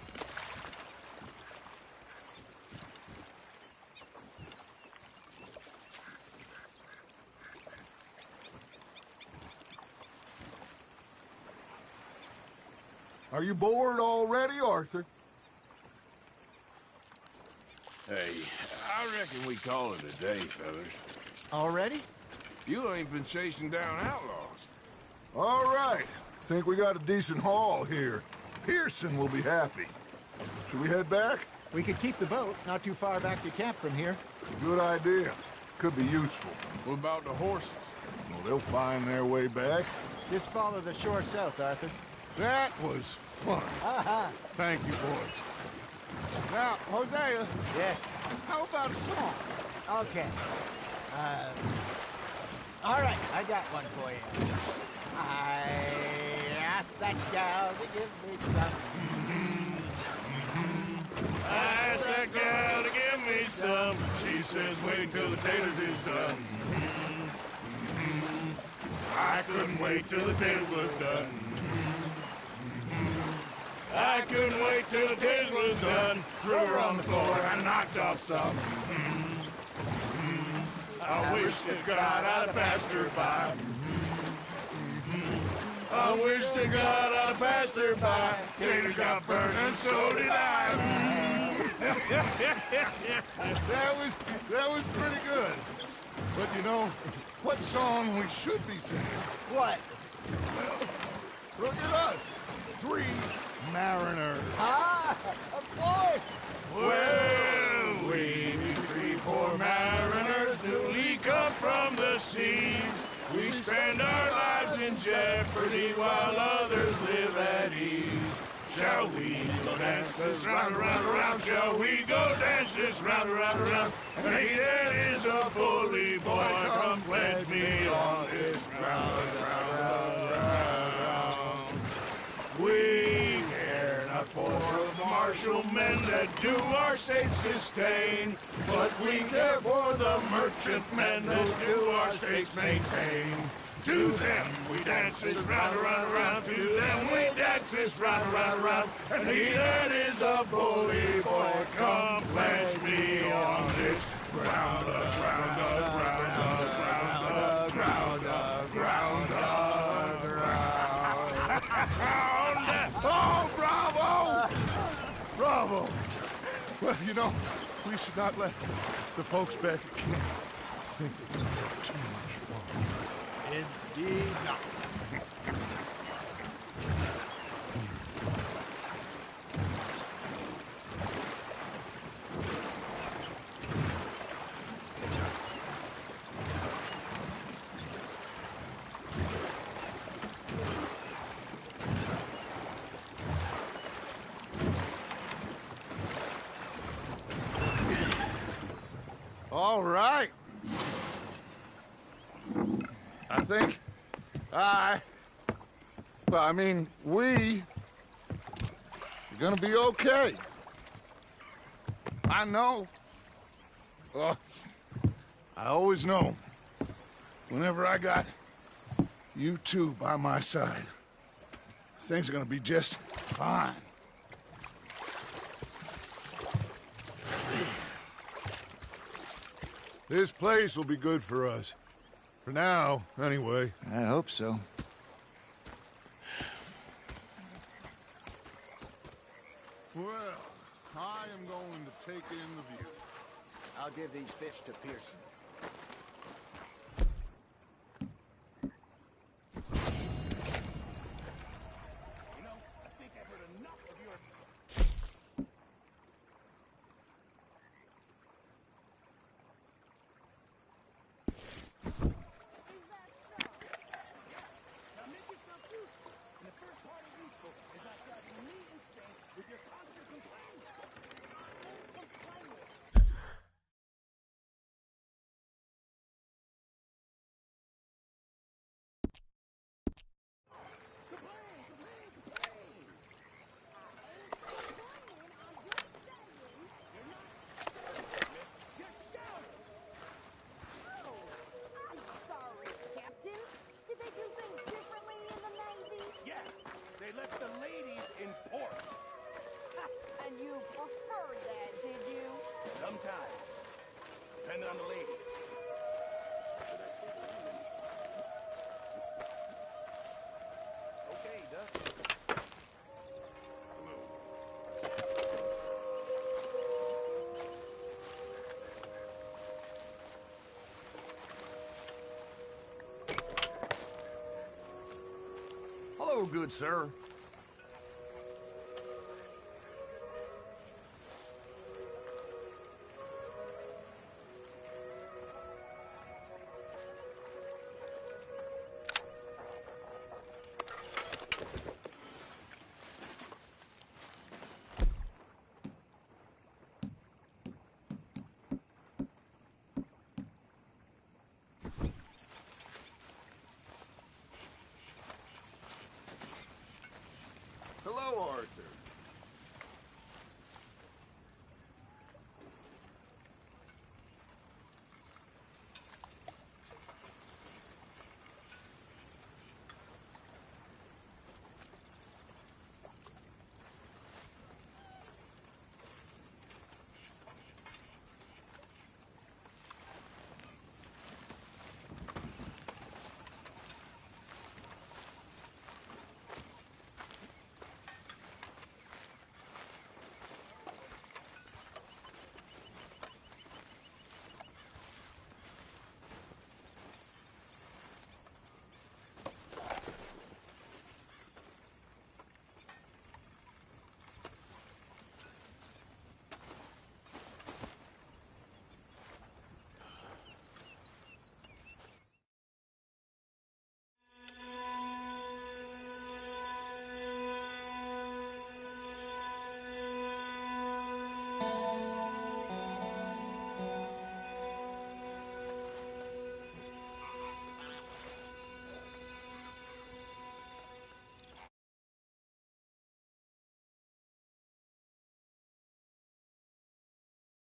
Are you bored already, Arthur? Hey, I reckon we call it a day, fellas. Already? You ain't been chasing down outlaws. All right. Think we got a decent haul here. Pearson will be happy. Should we head back? We could keep the boat not too far back to camp from here. Good idea. Could be useful. What about the horses? Well, they'll find their way back. Just follow the shore south, Arthur. That was fun. Aha. Thank you, boys. Now, Hosea. Yes. How about a song? Okay. All right, I got one for you. I asked that gal to give me some. I asked that gal to give me some. She says, wait till the taters is done. I couldn't wait till the taters was done. I couldn't wait till the taters was done. Threw her on the floor and knocked off some. I wish to God I'd passed her by. I wish to God I'd passed her by. Taters got burned and so did I. That was pretty good. But you know, what song we should be singing? What? Well, look at us. 3 mariners. Ah, of course. Well, we 3 poor mariners newly come from the seas. We spend our lives in jeopardy while others live at ease. Shall we go dance this round, around, around? Shall we go dance this round, around, around? And he that is a bully boy, come pledge me on this round, round, round. We care not for the martial men that do our states disdain, but we care for the merchant men that do our states maintain. To them we dance this round, around, around. To them we dance this round, around, around. And he that is a bully boy, come pledge me on this ground, ground, ground, ground, ground, ground, ground. Oh, bravo! Bravo! Well, you know, we should not let the folks back at camp think that we have too much fun. Indeed not. All right. I think well, I mean, we're gonna be okay. I know. Well, I always know. Whenever I got you two by my side, things are gonna be just fine. This place will be good for us. For now, anyway. I hope so. Well, I am going to take in the view. I'll give these fish to Pearson. Depending on the ladies. Okay, Dustin. Hello, good sir.